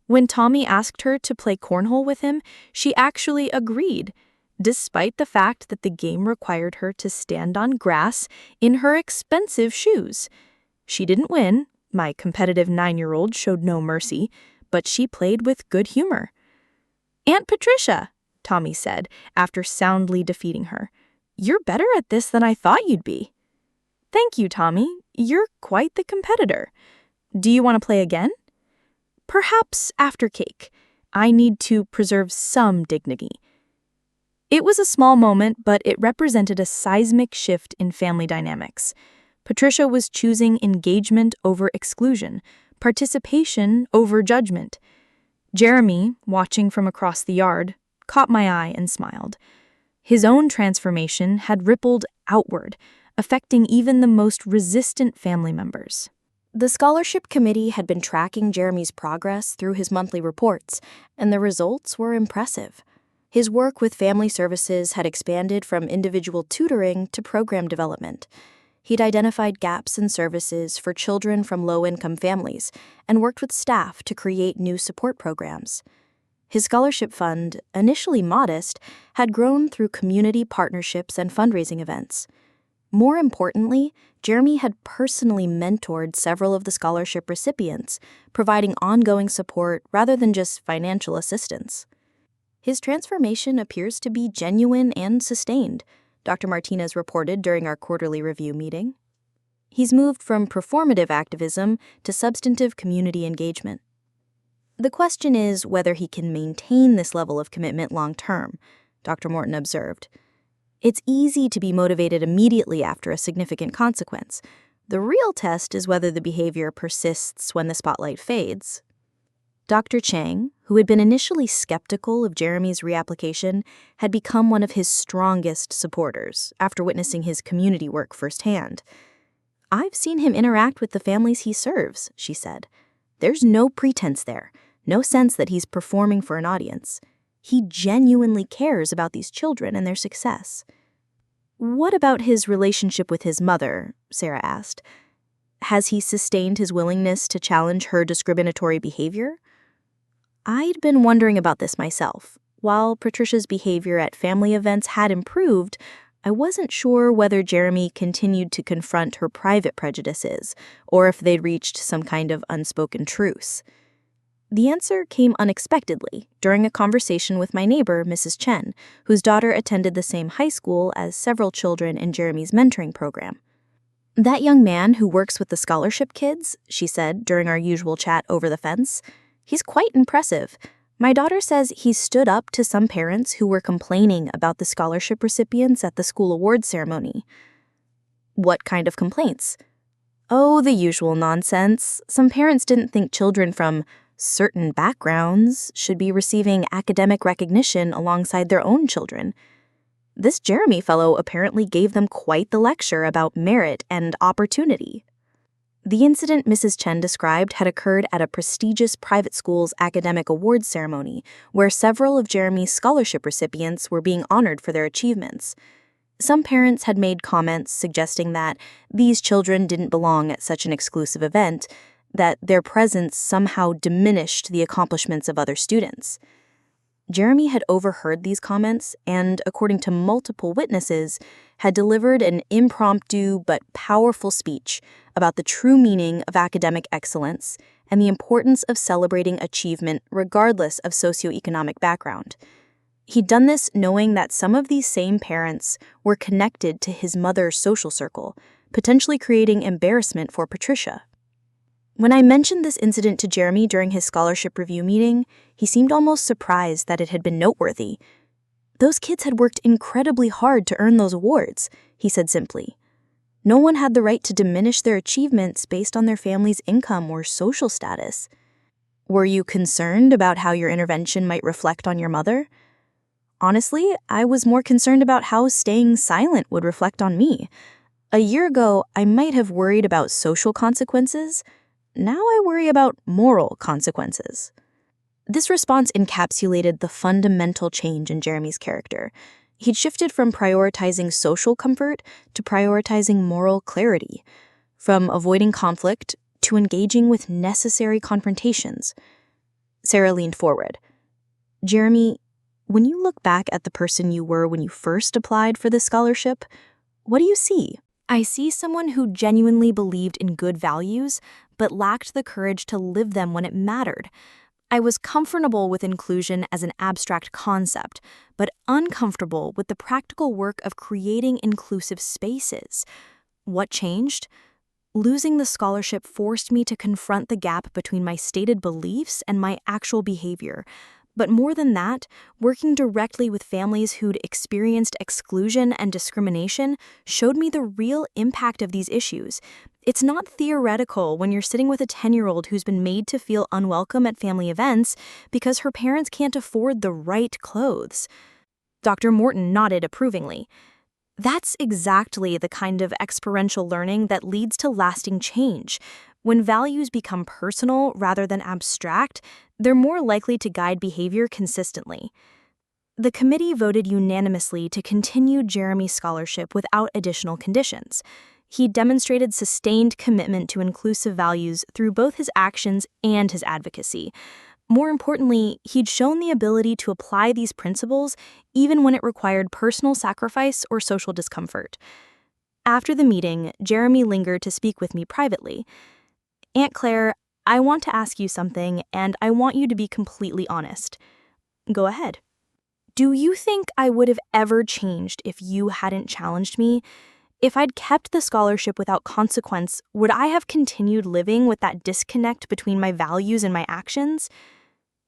When Tommy asked her to play cornhole with him, she actually agreed, despite the fact that the game required her to stand on grass in her expensive shoes. She didn't win. My competitive 9-year-old showed no mercy, but she played with good humor. "Aunt Patricia," Tommy said, after soundly defeating her, "you're better at this than I thought you'd be." "Thank you, Tommy. You're quite the competitor. Do you want to play again?" "Perhaps after cake. I need to preserve some dignity." It was a small moment, but it represented a seismic shift in family dynamics. Patricia was choosing engagement over exclusion, participation over judgment. Jeremy, watching from across the yard, caught my eye and smiled. His own transformation had rippled outward, affecting even the most resistant family members. The scholarship committee had been tracking Jeremy's progress through his monthly reports, and the results were impressive. His work with family services had expanded from individual tutoring to program development. He'd identified gaps in services for children from low-income families and worked with staff to create new support programs. His scholarship fund, initially modest, had grown through community partnerships and fundraising events. More importantly, Jeremy had personally mentored several of the scholarship recipients, providing ongoing support rather than just financial assistance. His transformation appears to be genuine and sustained, Dr. Martinez reported during our quarterly review meeting. He's moved from performative activism to substantive community engagement. The question is whether he can maintain this level of commitment long-term, Dr. Morton observed. It's easy to be motivated immediately after a significant consequence. The real test is whether the behavior persists when the spotlight fades. Dr. Chang, who had been initially skeptical of Jeremy's reapplication, had become one of his strongest supporters after witnessing his community work firsthand. "I've seen him interact with the families he serves," she said. "There's no pretense there, no sense that he's performing for an audience. He genuinely cares about these children and their success." "What about his relationship with his mother?" Sarah asked. "Has he sustained his willingness to challenge her discriminatory behavior?" I'd been wondering about this myself. While Patricia's behavior at family events had improved, I wasn't sure whether Jeremy continued to confront her private prejudices or if they'd reached some kind of unspoken truce. The answer came unexpectedly during a conversation with my neighbor, Mrs. Chen, whose daughter attended the same high school as several children in Jeremy's mentoring program. "That young man who works with the scholarship kids," she said during our usual chat over the fence, "he's quite impressive. My daughter says he stood up to some parents who were complaining about the scholarship recipients at the school awards ceremony." "What kind of complaints?" "Oh, the usual nonsense. Some parents didn't think children from certain backgrounds should be receiving academic recognition alongside their own children. This Jeremy fellow apparently gave them quite the lecture about merit and opportunity." The incident Mrs. Chen described had occurred at a prestigious private school's academic awards ceremony, where several of Jeremy's scholarship recipients were being honored for their achievements. Some parents had made comments suggesting that these children didn't belong at such an exclusive event, that their presence somehow diminished the accomplishments of other students. Jeremy had overheard these comments and, according to multiple witnesses, had delivered an impromptu but powerful speech about the true meaning of academic excellence and the importance of celebrating achievement regardless of socioeconomic background. He'd done this knowing that some of these same parents were connected to his mother's social circle, potentially creating embarrassment for Patricia. When I mentioned this incident to Jeremy during his scholarship review meeting, he seemed almost surprised that it had been noteworthy. "Those kids had worked incredibly hard to earn those awards," he said simply. "No one had the right to diminish their achievements based on their family's income or social status." "Were you concerned about how your intervention might reflect on your mother?" "Honestly, I was more concerned about how staying silent would reflect on me. A year ago, I might have worried about social consequences. Now I worry about moral consequences." This response encapsulated the fundamental change in Jeremy's character. He'd shifted from prioritizing social comfort to prioritizing moral clarity, from avoiding conflict to engaging with necessary confrontations. Sarah leaned forward. "Jeremy, when you look back at the person you were when you first applied for this scholarship, what do you see?" I see someone who genuinely believed in good values, but lacked the courage to live them when it mattered. I was comfortable with inclusion as an abstract concept, but uncomfortable with the practical work of creating inclusive spaces. What changed? Losing the scholarship forced me to confront the gap between my stated beliefs and my actual behavior. But more than that, working directly with families who'd experienced exclusion and discrimination showed me the real impact of these issues. It's not theoretical when you're sitting with a 10-year-old who's been made to feel unwelcome at family events because her parents can't afford the right clothes. Dr. Morton nodded approvingly. That's exactly the kind of experiential learning that leads to lasting change. When values become personal rather than abstract, they're more likely to guide behavior consistently. The committee voted unanimously to continue Jeremy's scholarship without additional conditions. He demonstrated sustained commitment to inclusive values through both his actions and his advocacy. More importantly, he'd shown the ability to apply these principles even when it required personal sacrifice or social discomfort. After the meeting, Jeremy lingered to speak with me privately. "Aunt Claire, I want to ask you something, and I want you to be completely honest." "Go ahead." "Do you think I would have ever changed if you hadn't challenged me? If I'd kept the scholarship without consequence, would I have continued living with that disconnect between my values and my actions?"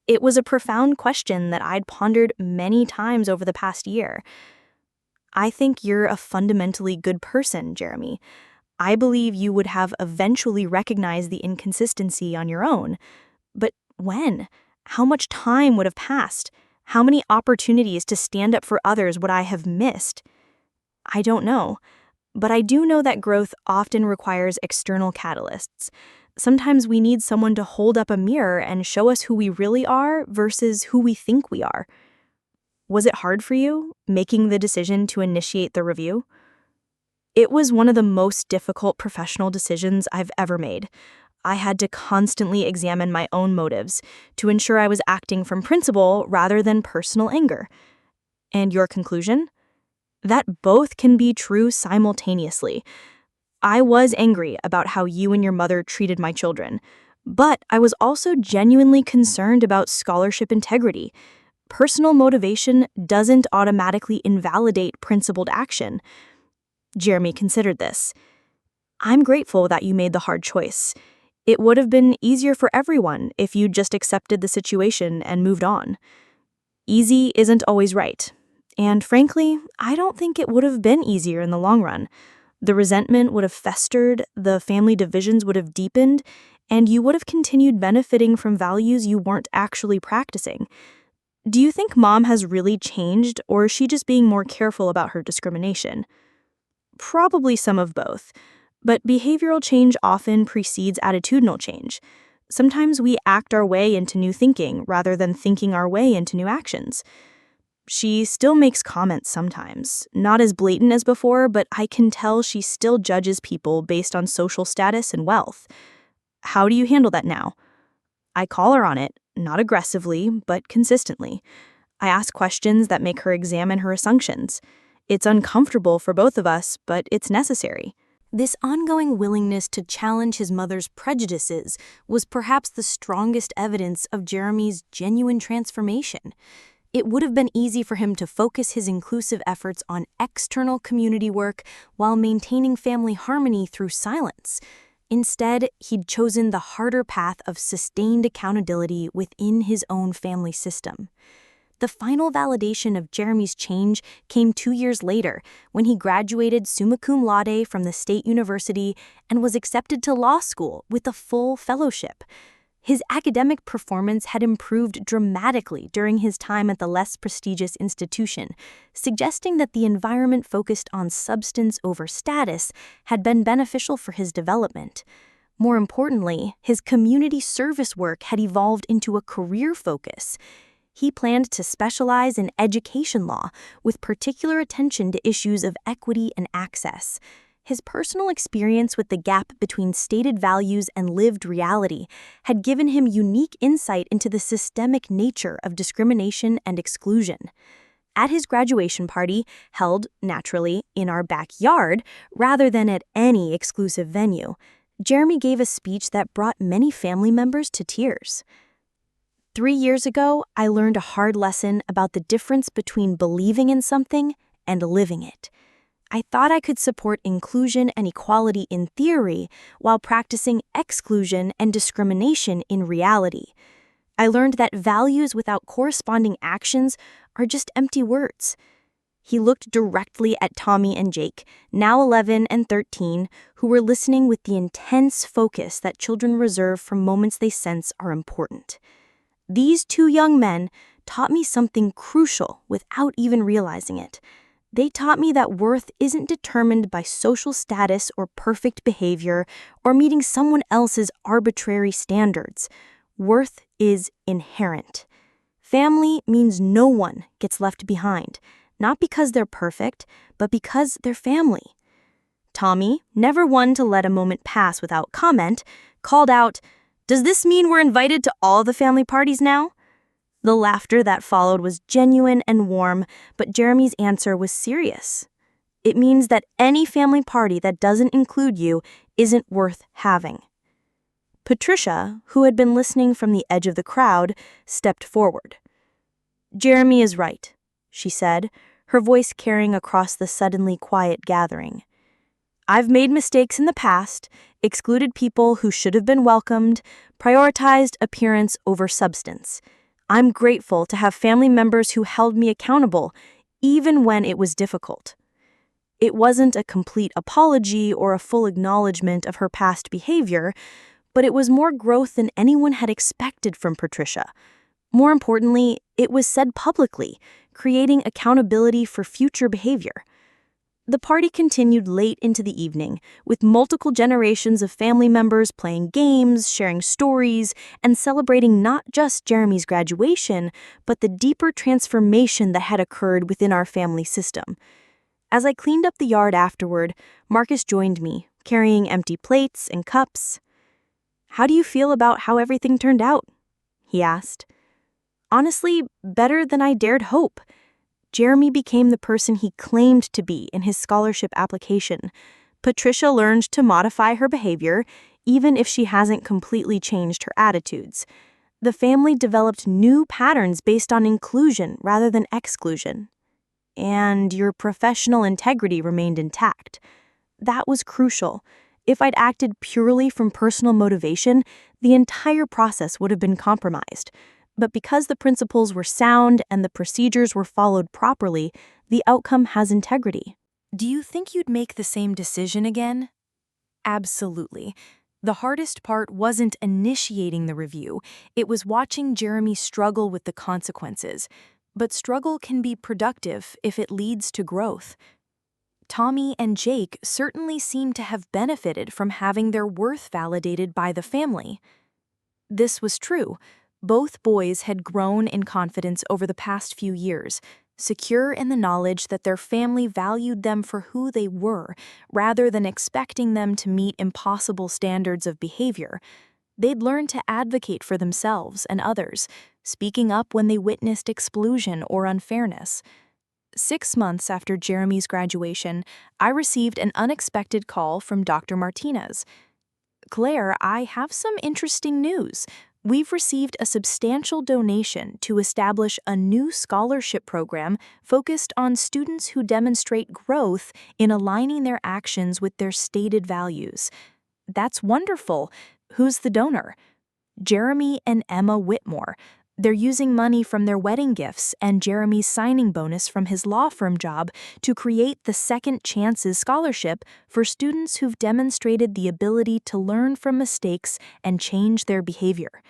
It was a profound question that I'd pondered many times over the past year. "I think you're a fundamentally good person, Jeremy. I believe you would have eventually recognized the inconsistency on your own. But when? How much time would have passed? How many opportunities to stand up for others would I have missed? I don't know. But I do know that growth often requires external catalysts. Sometimes we need someone to hold up a mirror and show us who we really are versus who we think we are." "Was it hard for you, making the decision to initiate the review?" "It was one of the most difficult professional decisions I've ever made. I had to constantly examine my own motives to ensure I was acting from principle rather than personal anger." "And your conclusion?" "That both can be true simultaneously. I was angry about how you and your mother treated my children, but I was also genuinely concerned about scholarship integrity. Personal motivation doesn't automatically invalidate principled action." Jeremy considered this. "I'm grateful that you made the hard choice. It would have been easier for everyone if you just accepted the situation and moved on. Easy isn't always right. And frankly, I don't think it would have been easier in the long run. The resentment would have festered, the family divisions would have deepened, and you would have continued benefiting from values you weren't actually practicing. Do you think Mom has really changed, or is she just being more careful about her discrimination?" "Probably some of both. But behavioral change often precedes attitudinal change. Sometimes we act our way into new thinking rather than thinking our way into new actions." "She still makes comments sometimes. Not as blatant as before, but I can tell she still judges people based on social status and wealth." "How do you handle that now?" "I call her on it, not aggressively, but consistently. I ask questions that make her examine her assumptions. It's uncomfortable for both of us, but it's necessary. This ongoing willingness to challenge his mother's prejudices was perhaps the strongest evidence of Jeremy's genuine transformation. It would have been easy for him to focus his inclusive efforts on external community work while maintaining family harmony through silence. Instead, he'd chosen the harder path of sustained accountability within his own family system. The final validation of Jeremy's change came 2 years later when he graduated summa cum laude from the State University and was accepted to law school with a full fellowship. His academic performance had improved dramatically during his time at the less prestigious institution, suggesting that the environment focused on substance over status had been beneficial for his development. More importantly, his community service work had evolved into a career focus. He planned to specialize in education law, with particular attention to issues of equity and access. His personal experience with the gap between stated values and lived reality had given him unique insight into the systemic nature of discrimination and exclusion. At his graduation party, held, naturally, in our backyard rather than at any exclusive venue, Jeremy gave a speech that brought many family members to tears. 3 years ago, I learned a hard lesson about the difference between believing in something and living it. I thought I could support inclusion and equality in theory while practicing exclusion and discrimination in reality. I learned that values without corresponding actions are just empty words. He looked directly at Tommy and Jake, now 11 and 13, who were listening with the intense focus that children reserve for moments they sense are important. These 2 young men taught me something crucial without even realizing it. They taught me that worth isn't determined by social status or perfect behavior or meeting someone else's arbitrary standards. Worth is inherent. Family means no one gets left behind, not because they're perfect, but because they're family. Tommy, never one to let a moment pass without comment, called out, "Does this mean we're invited to all the family parties now?" The laughter that followed was genuine and warm, but Jeremy's answer was serious. "It means that any family party that doesn't include you isn't worth having." Patricia, who had been listening from the edge of the crowd, stepped forward. "Jeremy is right," she said, her voice carrying across the suddenly quiet gathering. "I've made mistakes in the past, excluded people who should have been welcomed, prioritized appearance over substance. I'm grateful to have family members who held me accountable, even when it was difficult." It wasn't a complete apology or a full acknowledgement of her past behavior, but it was more growth than anyone had expected from Patricia. More importantly, it was said publicly, creating accountability for future behavior. The party continued late into the evening, with multiple generations of family members playing games, sharing stories, and celebrating not just Jeremy's graduation, but the deeper transformation that had occurred within our family system. As I cleaned up the yard afterward, Marcus joined me, carrying empty plates and cups. "How do you feel about how everything turned out?" he asked. "Honestly, better than I dared hope." Jeremy became the person he claimed to be in his scholarship application. Patricia learned to modify her behavior, even if she hasn't completely changed her attitudes. The family developed new patterns based on inclusion rather than exclusion. And your professional integrity remained intact. That was crucial. If I'd acted purely from personal motivation, the entire process would have been compromised. But because the principles were sound and the procedures were followed properly, the outcome has integrity. Do you think you'd make the same decision again? Absolutely. The hardest part wasn't initiating the review, it was watching Jeremy struggle with the consequences. But struggle can be productive if it leads to growth. Tommy and Jake certainly seemed to have benefited from having their worth validated by the family. This was true. Both boys had grown in confidence over the past few years, secure in the knowledge that their family valued them for who they were, rather than expecting them to meet impossible standards of behavior. They'd learn to advocate for themselves and others, speaking up when they witnessed exclusion or unfairness. 6 months after Jeremy's graduation, I received an unexpected call from Dr. Martinez. "Claire, I have some interesting news. We've received a substantial donation to establish a new scholarship program focused on students who demonstrate growth in aligning their actions with their stated values." "That's wonderful. Who's the donor?" "Jeremy and Emma Whitmore. They're using money from their wedding gifts and Jeremy's signing bonus from his law firm job to create the Second Chances Scholarship for students who've demonstrated the ability to learn from mistakes and change their behavior."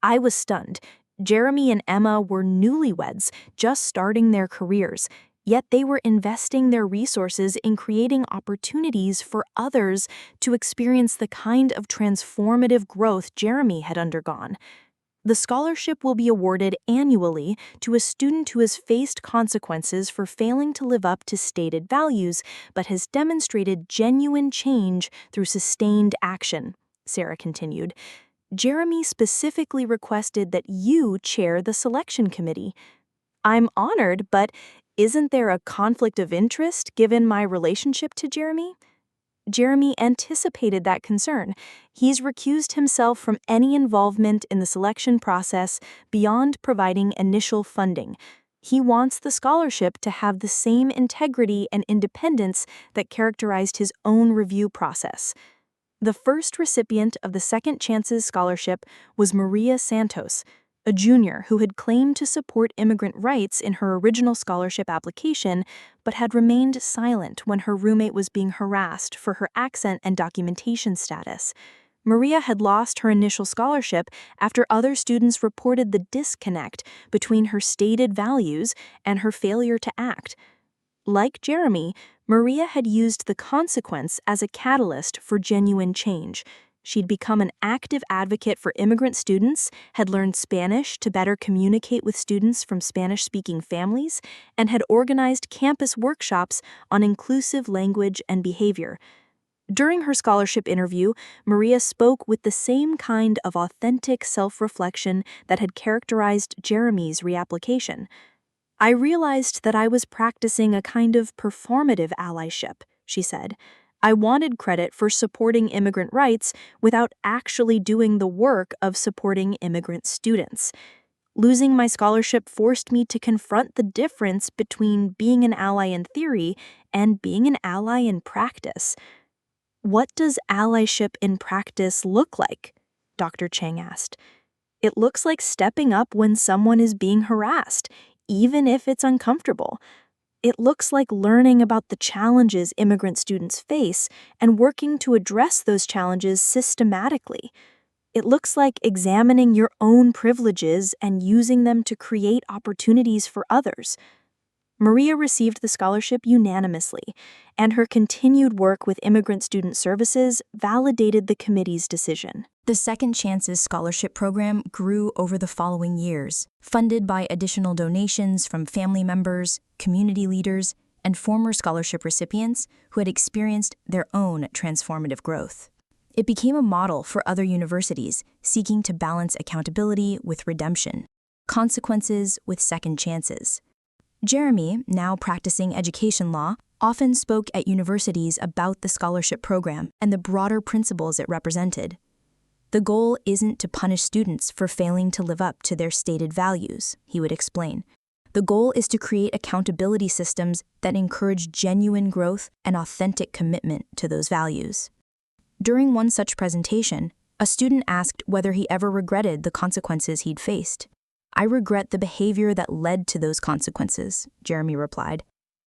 I was stunned. Jeremy and Emma were newlyweds, just starting their careers, yet they were investing their resources in creating opportunities for others to experience the kind of transformative growth Jeremy had undergone. The scholarship will be awarded annually to a student who has faced consequences for failing to live up to stated values, but has demonstrated genuine change through sustained action, Sarah continued. "Jeremy specifically requested that you chair the selection committee." "I'm honored, but isn't there a conflict of interest given my relationship to Jeremy?" Jeremy anticipated that concern. He's recused himself from any involvement in the selection process beyond providing initial funding. He wants the scholarship to have the same integrity and independence that characterized his own review process. The first recipient of the Second Chances Scholarship was Maria Santos, a junior who had claimed to support immigrant rights in her original scholarship application, but had remained silent when her roommate was being harassed for her accent and documentation status. Maria had lost her initial scholarship after other students reported the disconnect between her stated values and her failure to act. Like Jeremy, Maria had used the consequence as a catalyst for genuine change. She'd become an active advocate for immigrant students, had learned Spanish to better communicate with students from Spanish-speaking families, and had organized campus workshops on inclusive language and behavior. During her scholarship interview, Maria spoke with the same kind of authentic self-reflection that had characterized Jeremy's reapplication. "I realized that I was practicing a kind of performative allyship," she said. "I wanted credit for supporting immigrant rights without actually doing the work of supporting immigrant students. Losing my scholarship forced me to confront the difference between being an ally in theory and being an ally in practice." "What does allyship in practice look like?" Dr. Chang asked. "It looks like stepping up when someone is being harassed, even if it's uncomfortable. It looks like learning about the challenges immigrant students face and working to address those challenges systematically. It looks like examining your own privileges and using them to create opportunities for others." Maria received the scholarship unanimously, and her continued work with Immigrant Student Services validated the committee's decision. The Second Chances Scholarship Program grew over the following years, funded by additional donations from family members, community leaders, and former scholarship recipients who had experienced their own transformative growth. It became a model for other universities seeking to balance accountability with redemption, consequences with second chances. Jeremy, now practicing education law, often spoke at universities about the scholarship program and the broader principles it represented. "The goal isn't to punish students for failing to live up to their stated values," he would explain. "The goal is to create accountability systems that encourage genuine growth and authentic commitment to those values." During one such presentation, a student asked whether he ever regretted the consequences he'd faced. "I regret the behavior that led to those consequences," Jeremy replied.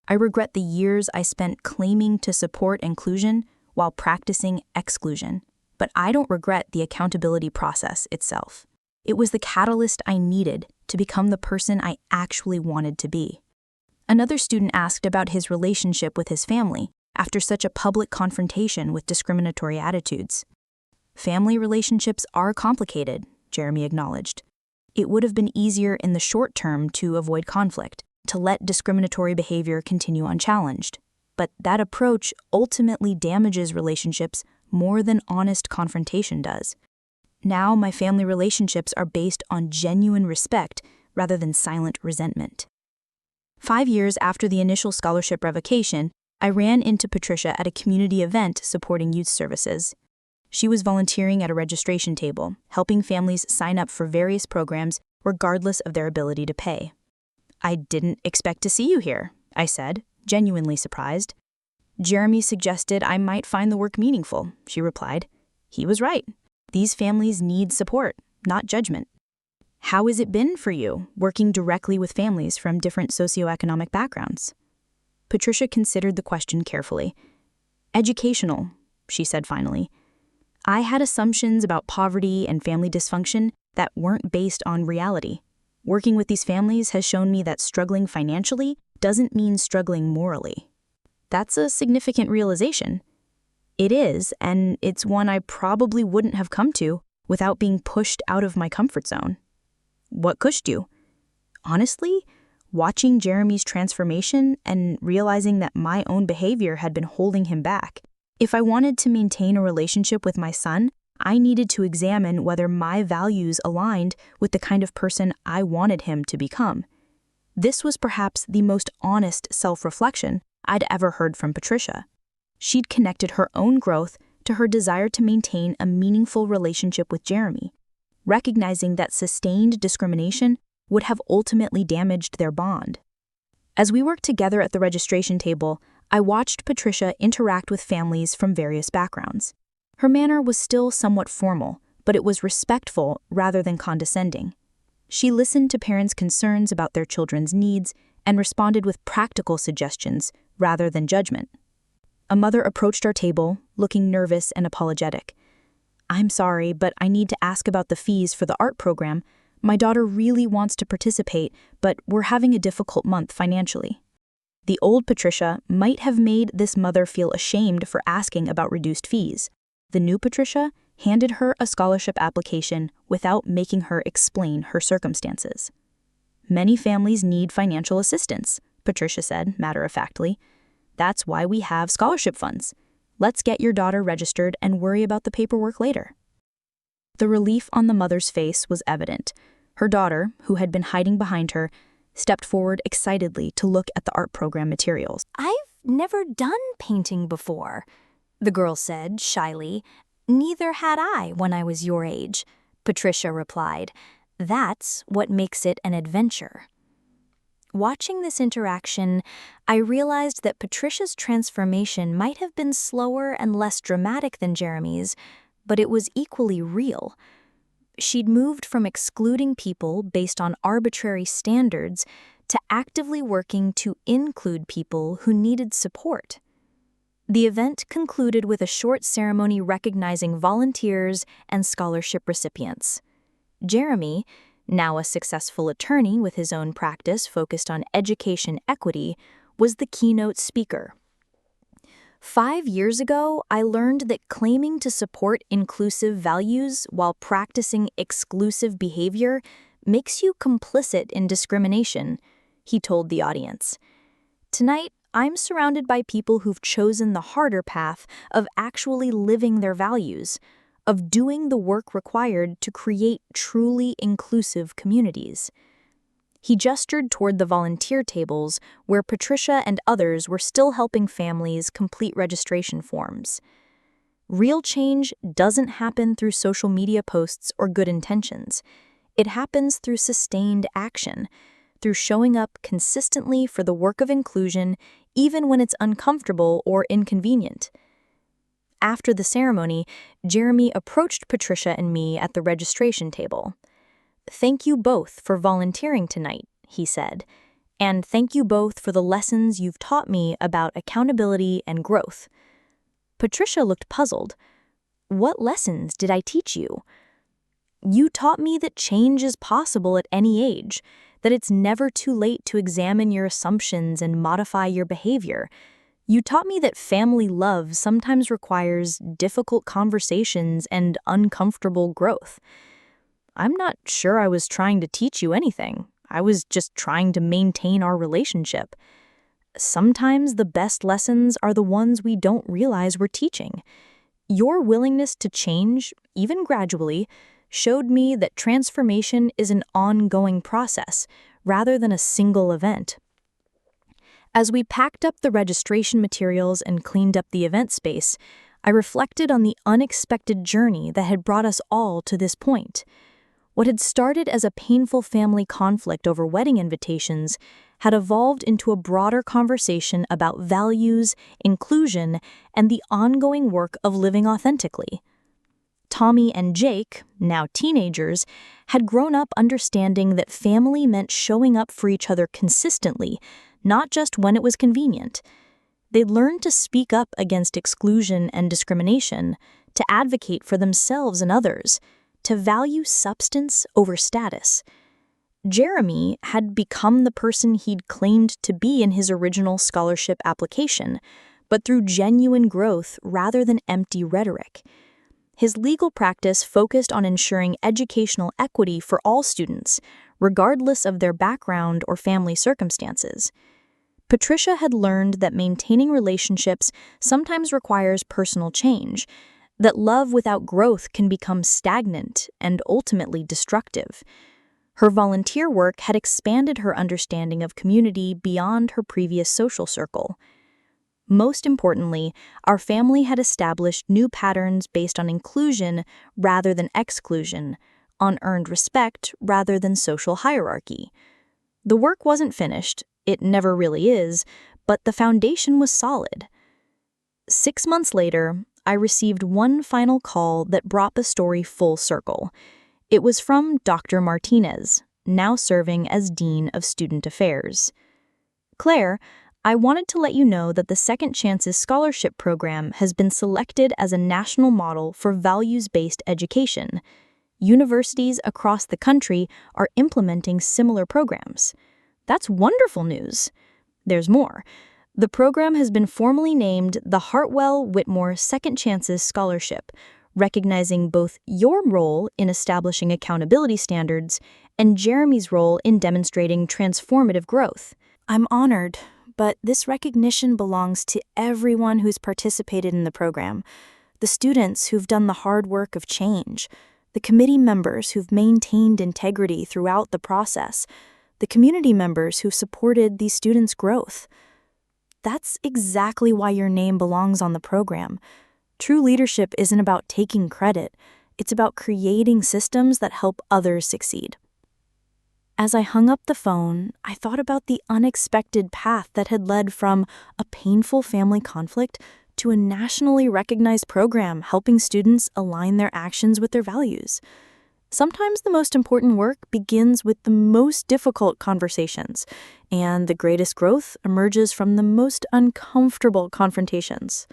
"I regret the years I spent claiming to support inclusion while practicing exclusion. But I don't regret the accountability process itself. It was the catalyst I needed to become the person I actually wanted to be." Another student asked about his relationship with his family after such a public confrontation with discriminatory attitudes. "Family relationships are complicated," Jeremy acknowledged. "It would have been easier in the short term to avoid conflict, to let discriminatory behavior continue unchallenged. But that approach ultimately damages relationships more than honest confrontation does." Now my family relationships are based on genuine respect rather than silent resentment. 5 years after the initial scholarship revocation, I ran into Patricia at a community event supporting youth services. She was volunteering at a registration table, helping families sign up for various programs regardless of their ability to pay. "I didn't expect to see you here," I said, genuinely surprised. "Jeremy suggested I might find the work meaningful," she replied. He was right. These families need support, not judgment. "How has it been for you, working directly with families from different socioeconomic backgrounds?" Patricia considered the question carefully. "Educational," she said finally. "I had assumptions about poverty and family dysfunction that weren't based on reality. Working with these families has shown me that struggling financially doesn't mean struggling morally." That's a significant realization. It is, and it's one I probably wouldn't have come to without being pushed out of my comfort zone. What pushed you? Honestly, watching Jeremy's transformation and realizing that my own behavior had been holding him back. If I wanted to maintain a relationship with my son, I needed to examine whether my values aligned with the kind of person I wanted him to become. This was perhaps the most honest self-reflection I'd ever heard from Patricia. She'd connected her own growth to her desire to maintain a meaningful relationship with Jeremy, recognizing that sustained discrimination would have ultimately damaged their bond. As we worked together at the registration table, I watched Patricia interact with families from various backgrounds. Her manner was still somewhat formal, but it was respectful rather than condescending. She listened to parents' concerns about their children's needs and responded with practical suggestions rather than judgment. A mother approached our table, looking nervous and apologetic. "I'm sorry, but I need to ask about the fees for the art program. My daughter really wants to participate, but we're having a difficult month financially." The old Patricia might have made this mother feel ashamed for asking about reduced fees. The new Patricia handed her a scholarship application without making her explain her circumstances. "Many families need financial assistance," Patricia said matter-of-factly. "That's why we have scholarship funds. Let's get your daughter registered and worry about the paperwork later." The relief on the mother's face was evident. Her daughter, who had been hiding behind her, stepped forward excitedly to look at the art program materials. "I've never done painting before," the girl said shyly. "Neither had I when I was your age," Patricia replied. "That's what makes it an adventure." Watching this interaction, I realized that Patricia's transformation might have been slower and less dramatic than Jeremy's, but it was equally real. She'd moved from excluding people based on arbitrary standards to actively working to include people who needed support. The event concluded with a short ceremony recognizing volunteers and scholarship recipients. Jeremy, now a successful attorney with his own practice focused on education equity, was the keynote speaker. 5 years ago, I learned that claiming to support inclusive values while practicing exclusive behavior makes you complicit in discrimination, he told the audience. Tonight, I'm surrounded by people who've chosen the harder path of actually living their values, of doing the work required to create truly inclusive communities. He gestured toward the volunteer tables where Patricia and others were still helping families complete registration forms. Real change doesn't happen through social media posts or good intentions. It happens through sustained action, through showing up consistently for the work of inclusion even when it's uncomfortable or inconvenient. After the ceremony, Jeremy approached Patricia and me at the registration table. "Thank you both for volunteering tonight," he said, "and thank you both for the lessons you've taught me about accountability and growth." Patricia looked puzzled. "What lessons did I teach you?" "You taught me that change is possible at any age, that it's never too late to examine your assumptions and modify your behavior. You taught me that family love sometimes requires difficult conversations and uncomfortable growth." "I'm not sure I was trying to teach you anything. I was just trying to maintain our relationship. Sometimes the best lessons are the ones we don't realize we're teaching. Your willingness to change, even gradually, showed me that transformation is an ongoing process rather than a single event. As we packed up the registration materials and cleaned up the event space, I reflected on the unexpected journey that had brought us all to this point. What had started as a painful family conflict over wedding invitations had evolved into a broader conversation about values, inclusion, and the ongoing work of living authentically. Tommy and Jake, now teenagers, had grown up understanding that family meant showing up for each other consistently, not just when it was convenient. They'd learned to speak up against exclusion and discrimination, to advocate for themselves and others, to value substance over status. Jeremy had become the person he'd claimed to be in his original scholarship application, but through genuine growth rather than empty rhetoric. His legal practice focused on ensuring educational equity for all students, regardless of their background or family circumstances. Patricia had learned that maintaining relationships sometimes requires personal change, that love without growth can become stagnant and ultimately destructive. Her volunteer work had expanded her understanding of community beyond her previous social circle. Most importantly, our family had established new patterns based on inclusion rather than exclusion, on earned respect rather than social hierarchy. The work wasn't finished, it never really is, but the foundation was solid. 6 months later, I received one final call that brought the story full circle. It was from Dr. Martinez, now serving as Dean of Student Affairs. Claire, I wanted to let you know that the Second Chances Scholarship Program has been selected as a national model for values-based education. Universities across the country are implementing similar programs. That's wonderful news. There's more. The program has been formally named the Hartwell Whitmore Second Chances Scholarship, recognizing both your role in establishing accountability standards and Jeremy's role in demonstrating transformative growth. I'm honored, but this recognition belongs to everyone who's participated in the program, the students who've done the hard work of change, the committee members who've maintained integrity throughout the process, the community members who've supported these students' growth. That's exactly why your name belongs on the program. True leadership isn't about taking credit, it's about creating systems that help others succeed. As I hung up the phone, I thought about the unexpected path that had led from a painful family conflict to a nationally recognized program helping students align their actions with their values. Sometimes the most important work begins with the most difficult conversations, and the greatest growth emerges from the most uncomfortable confrontations.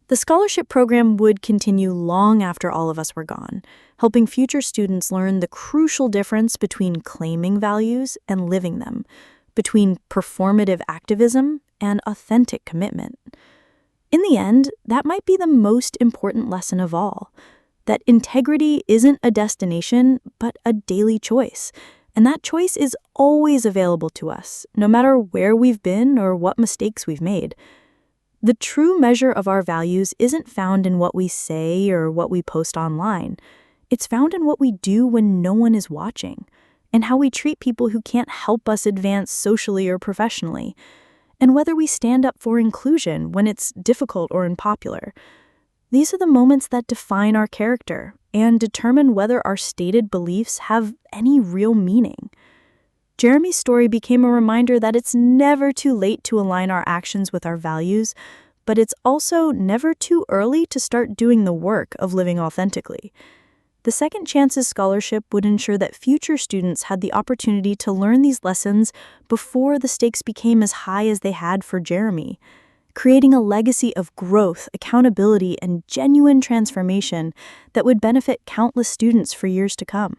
The scholarship program would continue long after all of us were gone, helping future students learn the crucial difference between claiming values and living them, between performative activism and authentic commitment. In the end, that might be the most important lesson of all, that integrity isn't a destination, but a daily choice, and that choice is always available to us, no matter where we've been or what mistakes we've made. The true measure of our values isn't found in what we say or what we post online. It's found in what we do when no one is watching, and how we treat people who can't help us advance socially or professionally, and whether we stand up for inclusion when it's difficult or unpopular. These are the moments that define our character and determine whether our stated beliefs have any real meaning. Jeremy's story became a reminder that it's never too late to align our actions with our values, but it's also never too early to start doing the work of living authentically. The Second Chances Scholarship would ensure that future students had the opportunity to learn these lessons before the stakes became as high as they had for Jeremy, creating a legacy of growth, accountability, and genuine transformation that would benefit countless students for years to come.